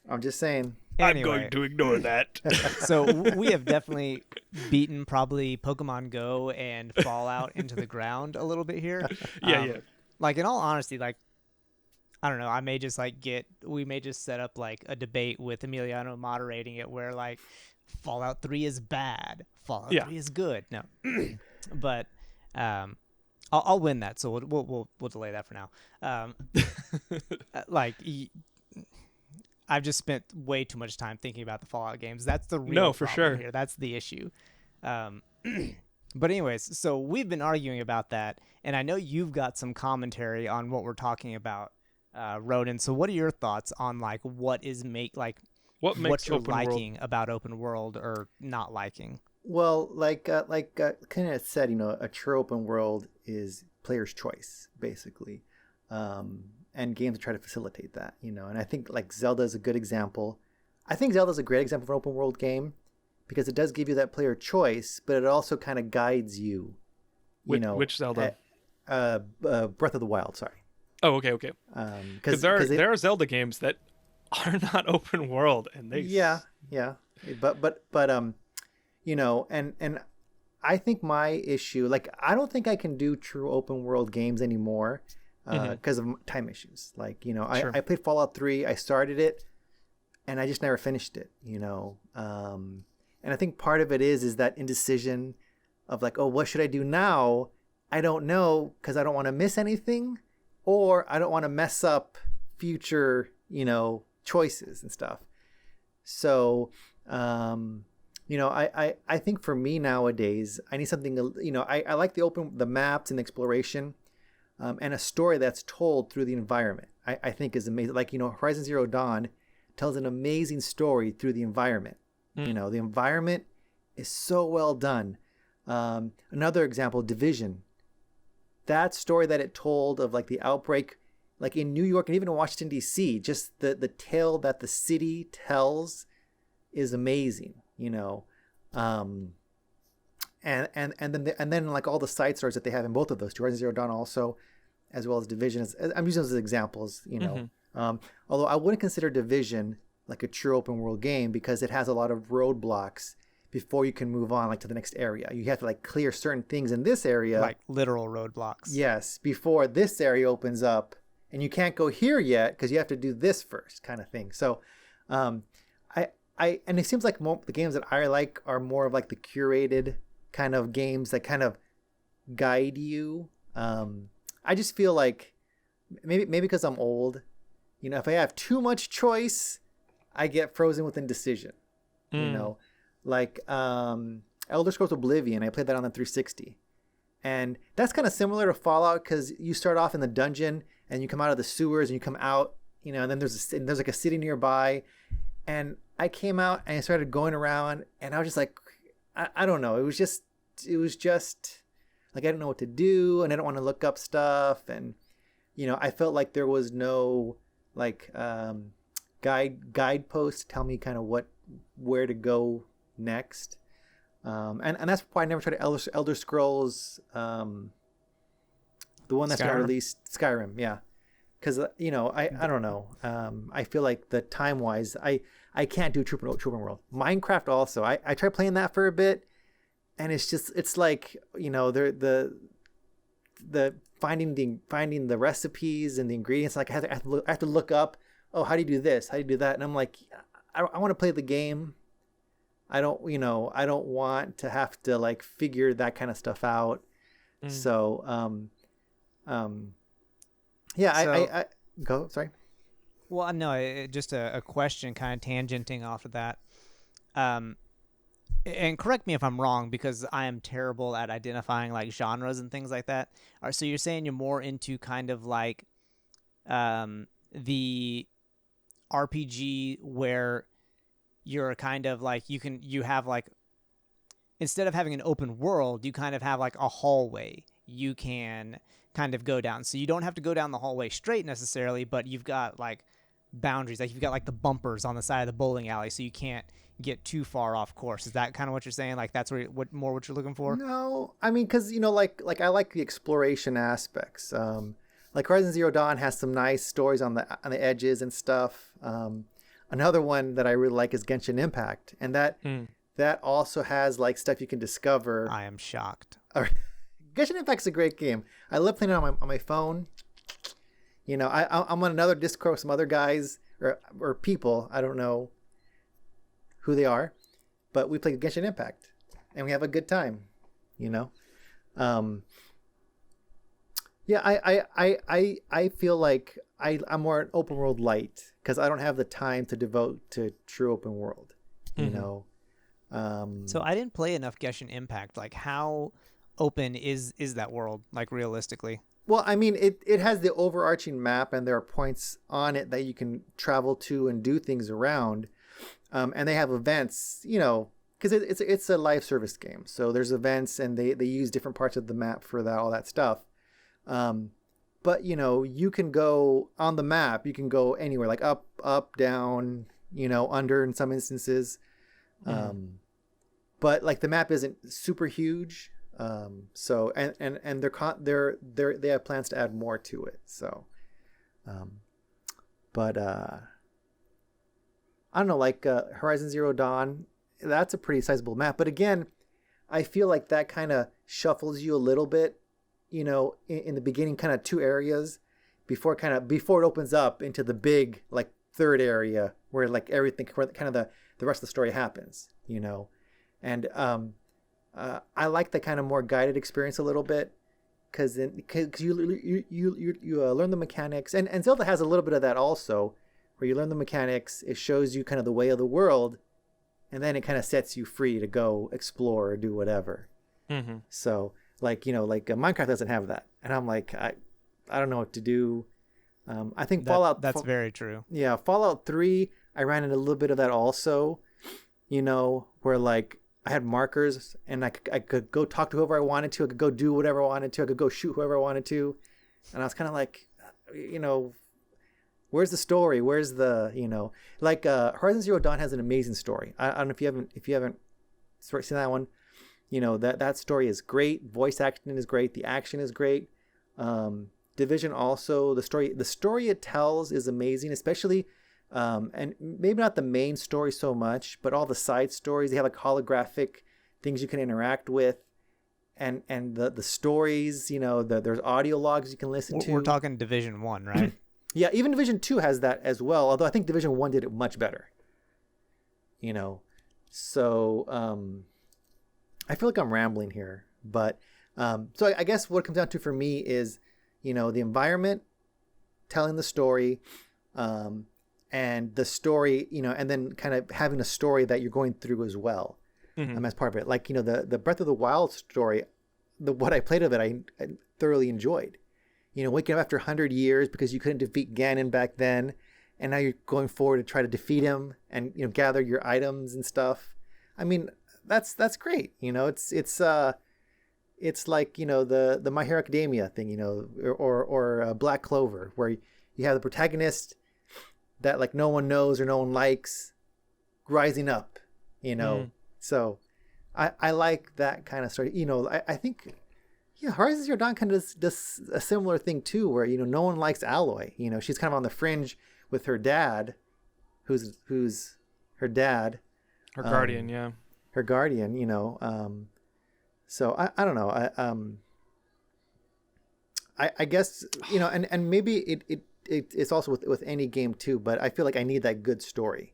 I'm just saying. Anyway, I'm going to ignore that. so we have definitely beaten probably Pokemon Go and Fallout into the ground a little bit here. Yeah. Like, in all honesty, like, I don't know, we may just set up like a debate with Emiliano moderating it where like Fallout 3 is bad, Fallout 3 is good. No, but I'll win that, so we'll delay that for now. I've just spent way too much time thinking about the Fallout games. That's the real for problem sure. here. That's the issue. But anyways, so we've been arguing about that, and I know you've got some commentary on what we're talking about, Ronan. So what are your thoughts on like what makes what you're open liking world? about open world or not liking? Well, kind of said, a true open world is player's choice, basically. And games try to facilitate that, and I think like Zelda is a good example. I think Zelda is a great example of an open world game because it does give you that player choice, but it also kind of guides you. Which Zelda? Breath of the Wild. Sorry. Oh, okay. Because there are Zelda games that are not open world, and they yeah, but and I think my issue, like, I don't think I can do true open world games anymore. Because of time issues. Like, Sure. I played Fallout 3, I started it, and I just never finished it, And I think part of it is that indecision of like, oh, what should I do now? I don't know, because I don't want to miss anything, or I don't want to mess up future, choices and stuff. So, I think for me nowadays, I need something, I like the maps and the exploration. And a story that's told through the environment, I think is amazing. Like, Horizon Zero Dawn tells an amazing story through the environment. The environment is so well done. Another example, Division. That story that it told of like the outbreak, like in New York and even in Washington, D.C., just the tale that the city tells is amazing, And then like all the side stories that they have in both of those, Horizon Zero Dawn also, as well as Division. I'm using those as examples, Although I wouldn't consider Division like a true open world game because it has a lot of roadblocks before you can move on like to the next area. You have to like clear certain things in this area, Like literal roadblocks. yes, before this area opens up, and you can't go here yet because you have to do this first, kind of thing. So, and it seems like the games that I like are more of like the curated kind of games that kind of guide you. I just feel like maybe because I'm old, if I have too much choice, I get frozen with indecision. Like Elder Scrolls Oblivion, I played that on the 360, and that's kind of similar to Fallout because you start off in the dungeon and you come out of the sewers and you come out, and then there's like a city nearby, and I came out and I started going around and I was just like, I don't know, it was just just like I didn't know what to do, and I don't want to look up stuff, and I felt like there was no like guidepost to tell me kind of where to go next, and that's why I never tried Elder Scrolls, the one that's got released, Skyrim, yeah, because I don't know, I feel like the time wise I can't do Troop World. Minecraft also, I tried playing that for a bit, and it's like the finding the recipes and the ingredients, like I have to look up, oh, how do you do this, how do you do that, and I'm like, I want to play the game. I don't want to have to like figure that kind of stuff out. So yeah, so, I go, sorry. Well, no, just a question kind of tangenting off of that. And correct me if I'm wrong, because I am terrible at identifying like genres and things like that. So you're saying you're more into kind of like the RPG where you're kind of like you have like, instead of having an open world, you kind of have like a hallway you can kind of go down. So you don't have to go down the hallway straight necessarily, but you've got like boundaries, like you've got like the bumpers on the side of the bowling alley, so you can't get too far off course. Is that kind of what you're saying? Like that's what you're looking for? No, I mean, because like I like the exploration aspects. Like Horizon Zero Dawn has some nice stories on the edges and stuff. Another one that I really like is Genshin Impact, and that also has like stuff you can discover. I am shocked. Genshin Impact's a great game. I love playing it on my phone. I'm on another Discord with some other guys or people. I don't know who they are, but we play Genshin Impact and we have a good time. Yeah, I feel like I'm more an open world light because I don't have the time to devote to true open world. So I didn't play enough Genshin Impact. Like, how open is that world, like, realistically? Well, I mean, it has the overarching map, and there are points on it that you can travel to and do things around, and they have events, because it's a live service game, so there's events, and they use different parts of the map for all that stuff. But you can go on the map, you can go anywhere, like up, down, under in some instances. But like the map isn't super huge. So and they have plans to add more to it. So, but I don't know, like Horizon Zero Dawn, that's a pretty sizable map. But again, I feel like that kind of shuffles you a little bit, in the beginning, kind of two areas before it opens up into the big like third area where like everything, where kind of the rest of the story happens, and I like the kind of more guided experience a little bit, because you learn the mechanics, and Zelda has a little bit of that also, where you learn the mechanics, it shows you kind of the way of the world, and then it kind of sets you free to go explore or do whatever. So like Minecraft doesn't have that, and I'm like, I don't know what to do. I think Fallout, that's very true. Yeah, Fallout 3, I ran into a little bit of that also, where like I had markers, and I could go talk to whoever I wanted to. I could go do whatever I wanted to. I could go shoot whoever I wanted to. And I was kind of like, where's the story? Where's the, like Horizon Zero Dawn has an amazing story. I don't know if you haven't seen that one. That story is great. Voice acting is great. The action is great. Division also, the story it tells is amazing, especially and maybe not the main story so much, but all the side stories. They have like holographic things you can interact with, and the stories, there's audio logs you can listen to. We're talking Division 1, right? Yeah, even Division 2 has that as well, although I think Division 1 did it much better. So I feel like I'm rambling here, but so I guess what it comes down to for me is, the environment, telling the story, and the story, and then kind of having a story that you're going through as well, as part of it. Like, the Breath of the Wild story, what I played of it, I thoroughly enjoyed. Waking up after 100 years because you couldn't defeat Ganon back then, and now you're going forward to try to defeat him and, gather your items and stuff. I mean, that's great. It's it's like, the My Hero Academia thing, or Black Clover, where you have the protagonist that like no one knows or no one likes rising up, So I like that kind of story. I think, yeah, Horizon Zero Dawn kind of does a similar thing too, where no one likes Aloy. She's kind of on the fringe with her dad, who's her dad, Her guardian, yeah. her guardian. So I don't know. I guess and maybe it's also with any game too. But I feel like I need that good story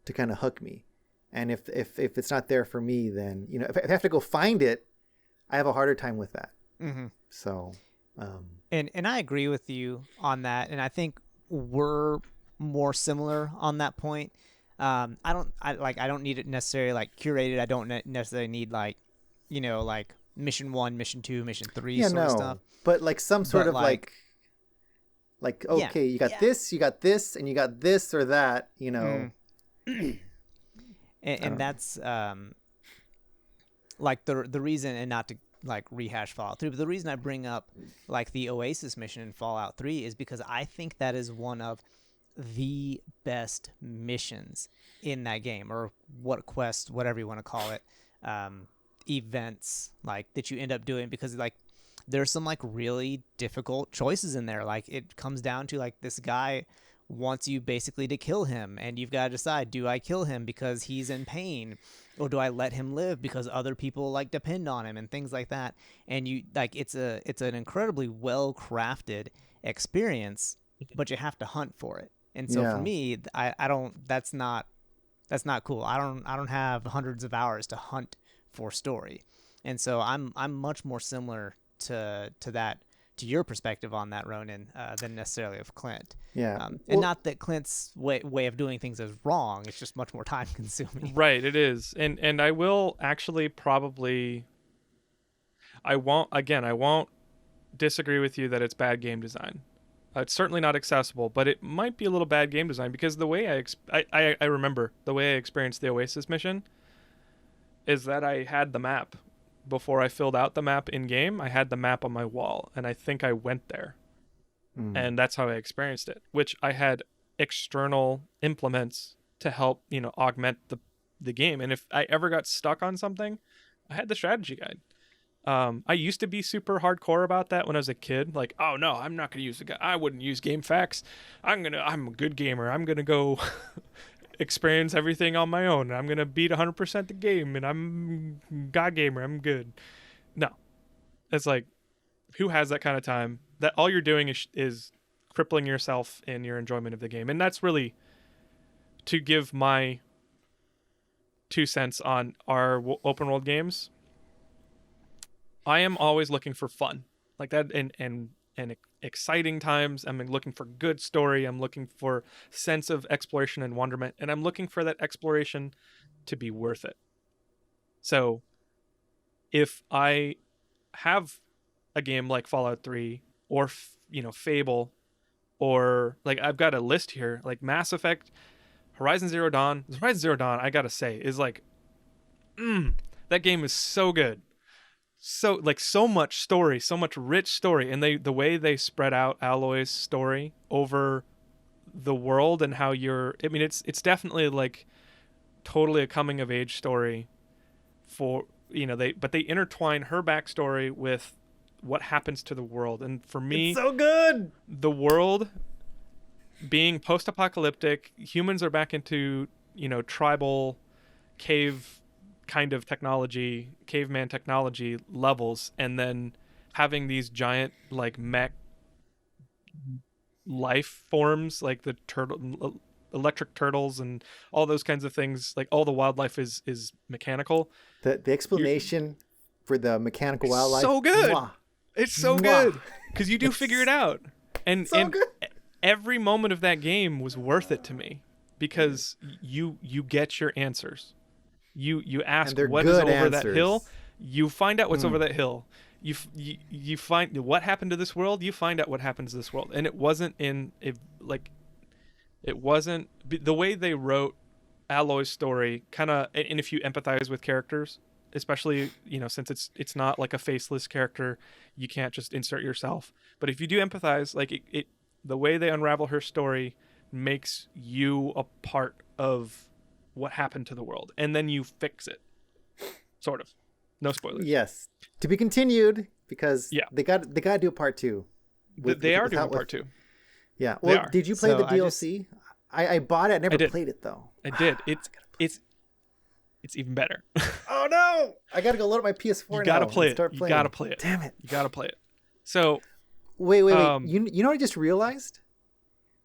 to kind of hook me. And if it's not there for me, then if I have to go find it, I have a harder time with that. Mm-hmm. So, and I agree with you on that, and I think we're more similar on that point. I don't need it necessarily like curated. I don't necessarily need like mission 1, mission 2, mission 3 of stuff. But like some sort of like okay, you got this, you got this, and you got this or that, and that's like the reason, and not to like rehash Fallout 3, but the reason I bring up like the Oasis mission in Fallout 3 is because I think that is one of the best missions in that game, or what quest, whatever you want to call it, events like that you end up doing, because like there's some like really difficult choices in there. Like it comes down to like this guy wants you basically to kill him, and you've got to decide, do I kill him because he's in pain, or do I let him live because other people like depend on him, and things like that. And you like it's an incredibly well crafted experience, but you have to hunt for it. And so for me, I don't, that's not cool. I don't have hundreds of hours to hunt for story. And so I'm much more similar to that, to your perspective on that, Ronan, than necessarily of Clint. Yeah. And not that Clint's way of doing things is wrong. It's just much more time consuming. Right, it is. And I will actually probably, I won't disagree with you that it's bad game design. It's certainly not accessible, but it might be a little bad game design, because the way I remember the way I experienced the Oasis mission is that I had the map. Before I filled out the map in game, I had the map on my wall, and I think I went there. And that's how I experienced it, which I had external implements to help, augment the game. And if I ever got stuck on something, I had the strategy guide. I used to be super hardcore about that when I was a kid. Like, oh no, I'm not going to use I wouldn't use GameFAQs. I'm a good gamer. I'm going to go experience everything on my own. I'm going to beat 100% the game, and I'm God gamer. I'm good. No. It's like, who has that kind of time? That all you're doing is crippling yourself in your enjoyment of the game. And that's really to give my 2 cents on our open world games. I am always looking for fun like that, and exciting times. I'm looking for good story. I'm looking for sense of exploration and wonderment, and I'm looking for that exploration to be worth it. So if I have a game like Fallout 3 or Fable, or like I've got a list here like Mass Effect, Horizon Zero Dawn, I gotta say, is like that game is so good. So like so much story, so much rich story, and the way they spread out Aloy's story over the world, and how it's definitely like totally a coming of age story for but they intertwine her backstory with what happens to the world. And for me, it's so good. The world being post-apocalyptic, humans are back into tribal cave kind of technology, caveman technology levels, and then having these giant like mech life forms like the electric turtles and all those kinds of things. Like all the wildlife is mechanical. The explanation for the mechanical wildlife, so good. Mwah. It's so good, because you do figure it out, and good. Every moment of that game was worth it to me, because you get your answers. You ask what is over that hill. You find out what's over that hill. You find what happened to this world. You find out what happens to this world. And it wasn't it wasn't the way they wrote Aloy's story. Kind of, and if you empathize with characters especially, since it's not like a faceless character, you can't just insert yourself. But if you do empathize, like it the way they unravel her story makes you a part of what happened to the world, and then you fix it, sort of. No spoilers. Yes, to be continued, because Yeah. they got to do a part 2. They are doing part 2. Yeah. They Well, are. did you play So the I just- DLC? I bought it. I never did. played it though. I did. It's even better. Oh no! I gotta go load up my PS4 You now. gotta play and it. start You playing. gotta play it. Damn it! You gotta play it. So Wait. Um, You know what I just realized?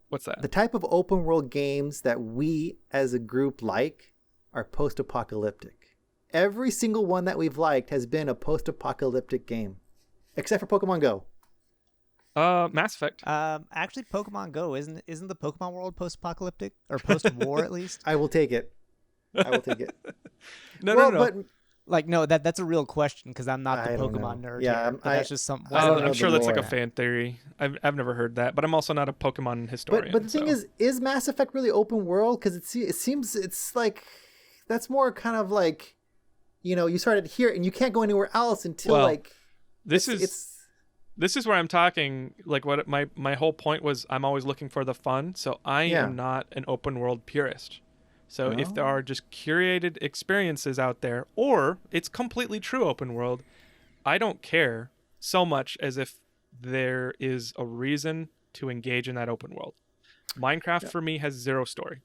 what's that? The type of open world games that we as a group like are post-apocalyptic. Every single one that we've liked has been a post-apocalyptic game, except for Pokemon Go. Mass Effect. Actually, Pokemon Go isn't the Pokemon world post-apocalyptic or post-war at least? I will take it. I will take it. No. But Like, no, that's a real question because I'm not the I don't Pokemon know. nerd. Yeah, here, but that's just something. I don't know I'm the sure that's like a lore. fan theory. I've never heard that, but I'm also not a Pokemon historian. But the thing is Mass Effect really open world? Because it seems it's like that's more kind of like, you started here and you can't go anywhere else until Well, like this it's is where I'm talking. Like, what my whole point was, I'm always looking for the fun. So I Yeah. am not an open world purist. So if there are just curated experiences out there, or it's completely true open world, I don't care so much as if there is a reason to engage in that open world. Minecraft for me has zero story,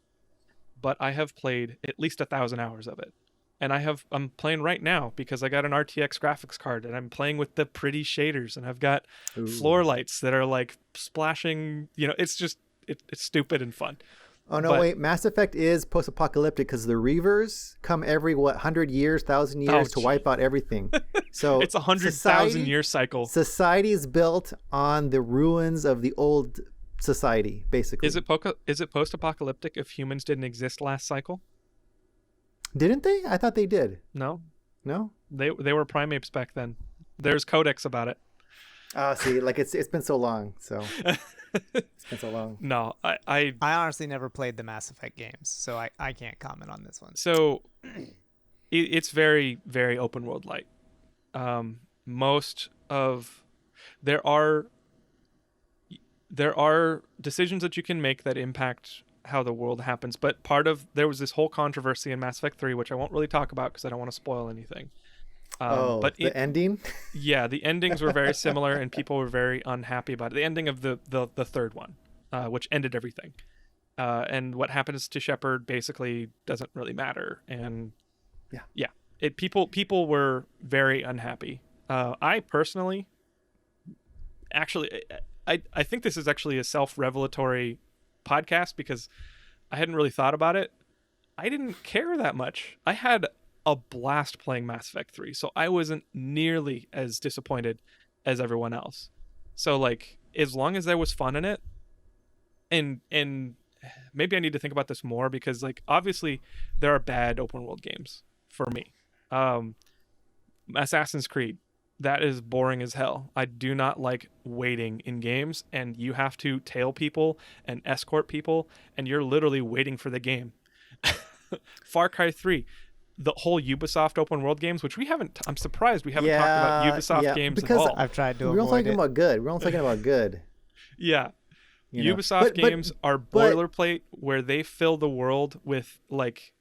but I have played at least 1,000 hours of it. And I'm playing right now because I got an RTX graphics card and I'm playing with the pretty shaders and I've got floor lights that are like splashing, it's just it's stupid and fun. Oh no, But- wait! Mass Effect is post-apocalyptic because the Reavers come every 100 years, 1,000 years to Ouch. wipe out everything. So It's a 100,000 society- year cycle. Society is built on the ruins of the old society, basically. Is it post-apocalyptic if humans didn't exist last cycle? Didn't they? I thought they did. No, No. they were primates back then. There's codex about it. Oh, see, like it's been so long. So it's been so long. No, I I honestly never played the Mass Effect games, so I can't comment on this one. so it's very, very open world light. Most of there are decisions that you can make that impact how the world happens, but there was this whole controversy in Mass Effect 3, which I won't really talk about because I don't want to spoil anything. But the ending. yeah, the endings were very similar, and people were very unhappy about it. The ending of the third one, which ended everything, and what happens to Shepard basically doesn't really matter. And people were very unhappy. I personally, actually, I think this is actually a self-revelatory podcast because I hadn't really thought about it. I didn't care that much. I had a blast playing Mass Effect 3, so I wasn't nearly as disappointed as everyone else. So like, as long as there was fun in it, and maybe I need to think about this more because like obviously there are bad open world games for me. Assassin's Creed, that is boring as hell. I do not like waiting in games, and you have to tail people and escort people, and you're literally waiting for the game. Far Cry 3, the whole Ubisoft open world games, which I'm surprised we haven't talked about Ubisoft games because at all. I've tried to We're only avoid talking it. about good. We're only talking about good. Yeah. You know? Ubisoft But- games are but- boilerplate where they fill the world with like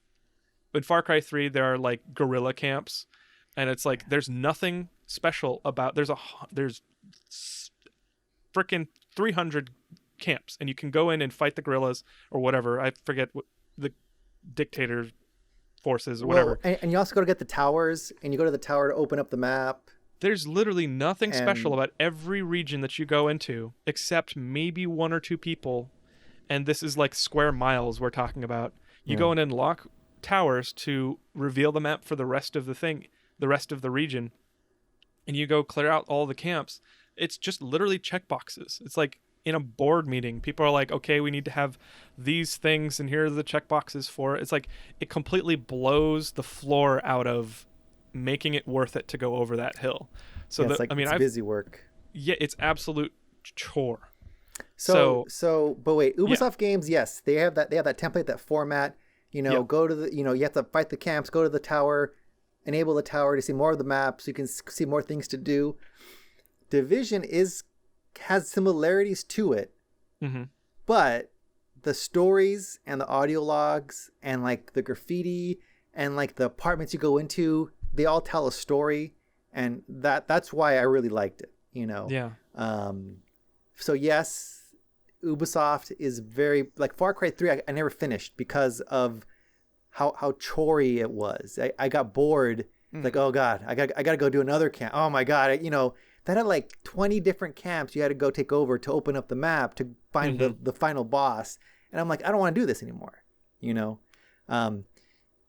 in Far Cry 3 there are like guerrilla camps, and it's like there's nothing special about there's freaking 300 camps, and you can go in and fight the guerrillas or whatever. I forget what the dictator forces or whatever. Well, and you also go to get the towers, and you go to the tower to open up the map. There's literally nothing special And- about every region that you go into except maybe one or two people, and this is like square miles we're talking about. You go in and unlock towers to reveal the map for the rest of the rest of the region, and you go clear out all the camps. It's just literally checkboxes. It's like in a board meeting, people are like, okay, we need to have these things, and here are the checkboxes for it. It's like it completely blows the floor out of making it worth it to go over that hill. So Yeah, it's like it's busy work. yeah, it's absolute chore. So, but wait, Ubisoft games, yes, they have that template, that format. Yeah. Go to the, you have to fight the camps, go to the tower, enable the tower to see more of the map, so you can see more things to do. Division has similarities to it, Mm-hmm. but the stories and the audio logs and like the graffiti and like the apartments you go into, they all tell a story, and that's why I really liked it, you know. Yeah. So yes, Ubisoft is very like Far Cry 3. I never finished because of how chory it was. I got bored. Like, oh god, I got to go do another camp. Oh my god, you know, that had like 20 different camps you had to go take over to open up the map to find the final boss. And I'm like, I don't want to do this anymore, you know.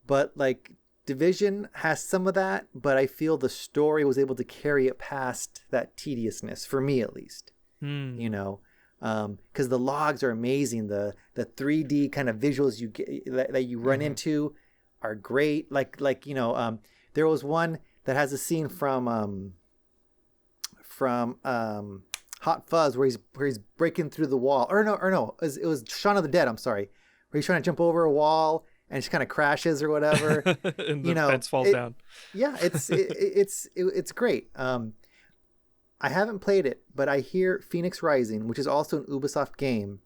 But like Division has some of that, but I feel the story was able to carry it past that tediousness, for me at least. You know, because the logs are amazing. The 3D kind of visuals you get that you run into are great. Like you know, there was one that has a scene from Hot Fuzz where he's breaking through the wall. Or no, it was Shaun of the Dead. I'm sorry, where he's trying to jump over a wall and it just kind of crashes or whatever. And the fence falls down. Yeah, it's great. I haven't played it, but I hear Phoenix Rising, which is also an Ubisoft game,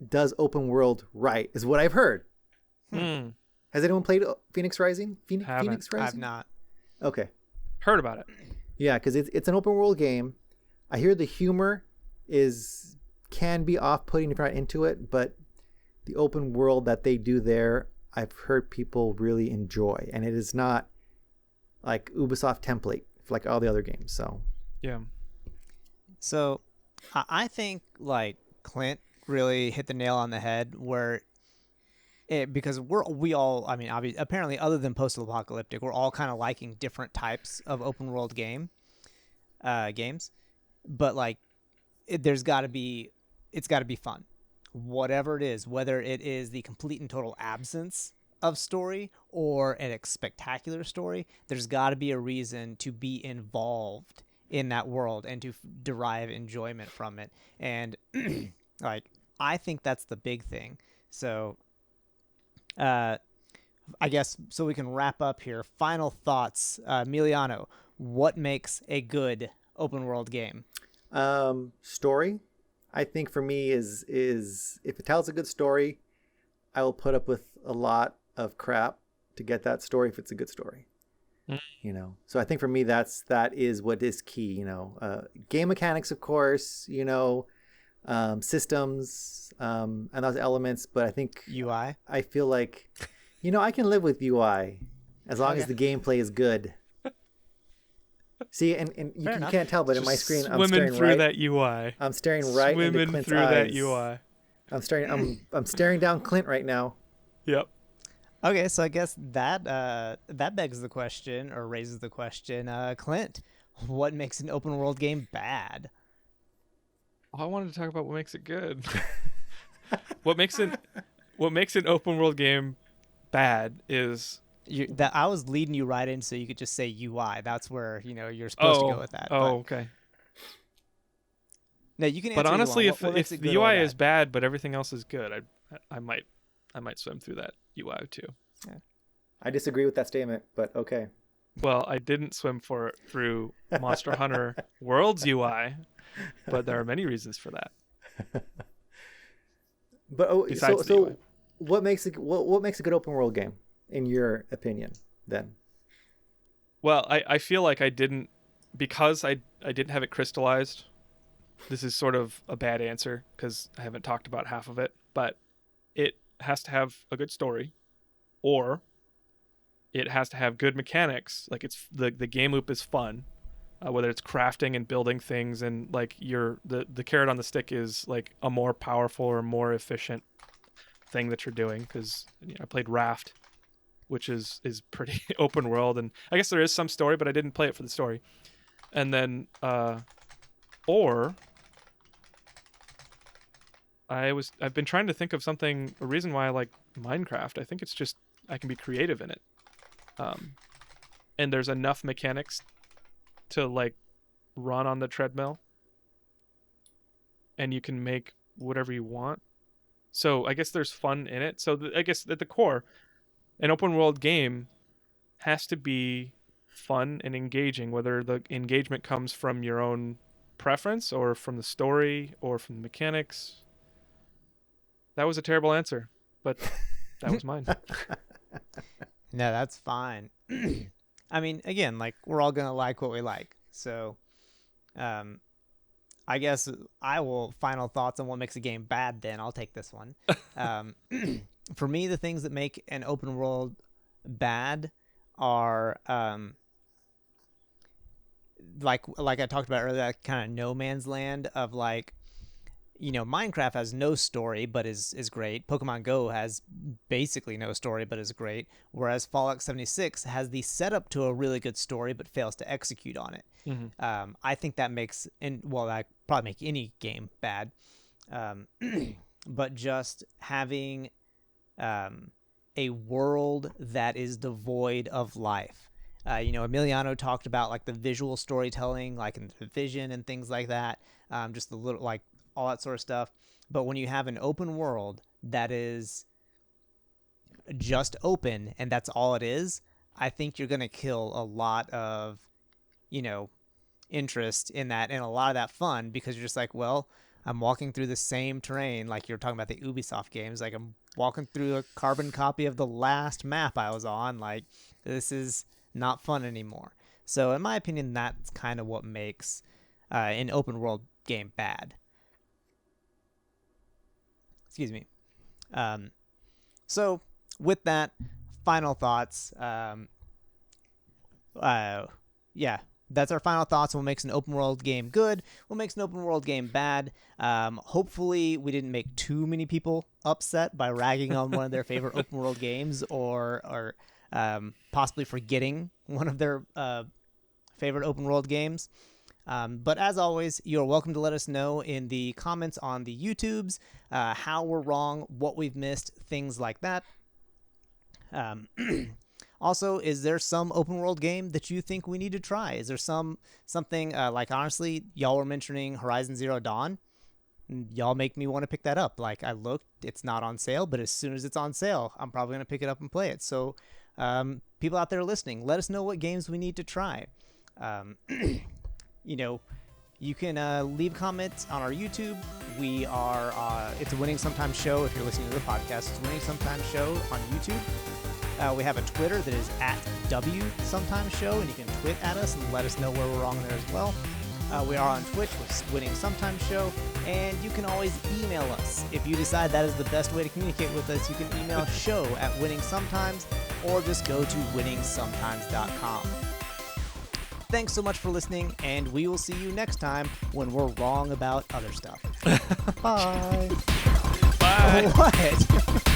does open world right, is what I've heard. Has anyone played Phoenix Rising? Phoenix Rising? I've not. Okay. Heard about it. Yeah, because it's an open world game. I hear the humor can be off-putting if you're not into it, but the open world that they do there, I've heard people really enjoy, and it is not like Ubisoft template like all the other games. So yeah. So I think like Clint really hit the nail on the head where because we all, I mean, obviously, apparently other than post-apocalyptic, we're all kind of liking different types of open world games, but like it's got to be fun, whatever it is, whether it is the complete and total absence of story or an spectacular story. There's got to be a reason to be involved in that world and to derive enjoyment from it. And like, I think that's the big thing. So I guess so we can wrap up here. Final thoughts, Emiliano, what makes a good open world game? Story, I think for me is if it tells a good story, I will put up with a lot of crap to get that story if it's a good story. You know, so I think for me that is what is key. You know, game mechanics, of course, you know, systems, and those elements, but I think UI, I feel like, you know, I can live with UI as long as the gameplay is good. See, and you can't tell, but in my screen, I'm staring through right that UI. I'm staring right into Clint's through eyes. that UI. I'm staring down Clint right now. Yep. Okay, so I guess that begs the question, or raises the question, Clint, what makes an open world game bad? I wanted to talk about what makes it good. what makes an open world game bad is that I was leading you right in so you could just say UI. That's where, you know, you're supposed to go with that. Okay. No, you can answer. But honestly, if the UI is bad but everything else is good, I might swim through that UI too. Yeah. I disagree with that statement, but okay. Well, I didn't swim through Monster Hunter World's UI, but there are many reasons for that. But Besides the UI. what makes a good open world game in your opinion then? Well, I feel like I didn't have it crystallized. This is sort of a bad answer because I haven't talked about half of it, but it has to have a good story, or it has to have good mechanics. Like it's the game loop is fun, whether it's crafting and building things, and like the carrot on the stick is like a more powerful or more efficient thing that you're doing. Because I played Raft, which is pretty open world, and I guess there is some story, but I didn't play it for the story. And then or I've been trying to think of a reason why I like Minecraft. I think it's just I can be creative in it. And there's enough mechanics to like run on the treadmill, and you can make whatever you want. So I guess there's fun in it. So I guess at the core, an open world game has to be fun and engaging, whether the engagement comes from your own preference or from the story or from the mechanics. That was a terrible answer, but that was mine. No, that's fine. I mean, again, like, we're all gonna like what we like. So, I guess I will final thoughts on what makes a game bad. Then I'll take this one. For me, the things that make an open world bad are like I talked about earlier, that kind of no man's land of, like, you know, Minecraft has no story but is great. Pokemon Go has basically no story but is great. Whereas Fallout 76 has the setup to a really good story but fails to execute on it. Mm-hmm. I think that makes, that probably make any game bad. But just having a world that is devoid of life. You know, Emiliano talked about, like, the visual storytelling, like in The Division and things like that. Just the little, like, all that sort of stuff. But when you have an open world that is just open and that's all it is, I think you're going to kill a lot of, you know, interest in that and a lot of that fun, because you're just like, well, I'm walking through the same terrain, like you're talking about the Ubisoft games. Like, I'm walking through a carbon copy of the last map I was on. Like, this is not fun anymore. So in my opinion, that's kind of what makes an open world game bad. Excuse me. So with that, final thoughts. Yeah, that's our final thoughts on what makes an open world game good, what makes an open world game bad. Hopefully we didn't make too many people upset by ragging on one of their favorite open world games, or possibly forgetting one of their favorite open world games. But as always, you're welcome to let us know in the comments on the YouTubes how we're wrong, what we've missed, things like that. Also, is there some open world game that you think we need to try? Is there something like, honestly, y'all were mentioning Horizon Zero Dawn. Y'all make me want to pick that up. Like, I looked, it's not on sale, but as soon as it's on sale, I'm probably going to pick it up and play it. So people out there listening, let us know what games we need to try. You know, you can leave comments on our YouTube. We are, it's a Winning Sometimes show. If you're listening to the podcast, it's a Winning Sometimes show on YouTube. We have a Twitter that is @WSometimes Show, and you can tweet at us and let us know where we're wrong there as well. We are on Twitch with Winning Sometimes Show, and you can always email us. If you decide that is the best way to communicate with us, you can email show@winningsometimes, or just go to winningsometimes.com. Thanks so much for listening, and we will see you next time when we're wrong about other stuff. Bye. Bye. What?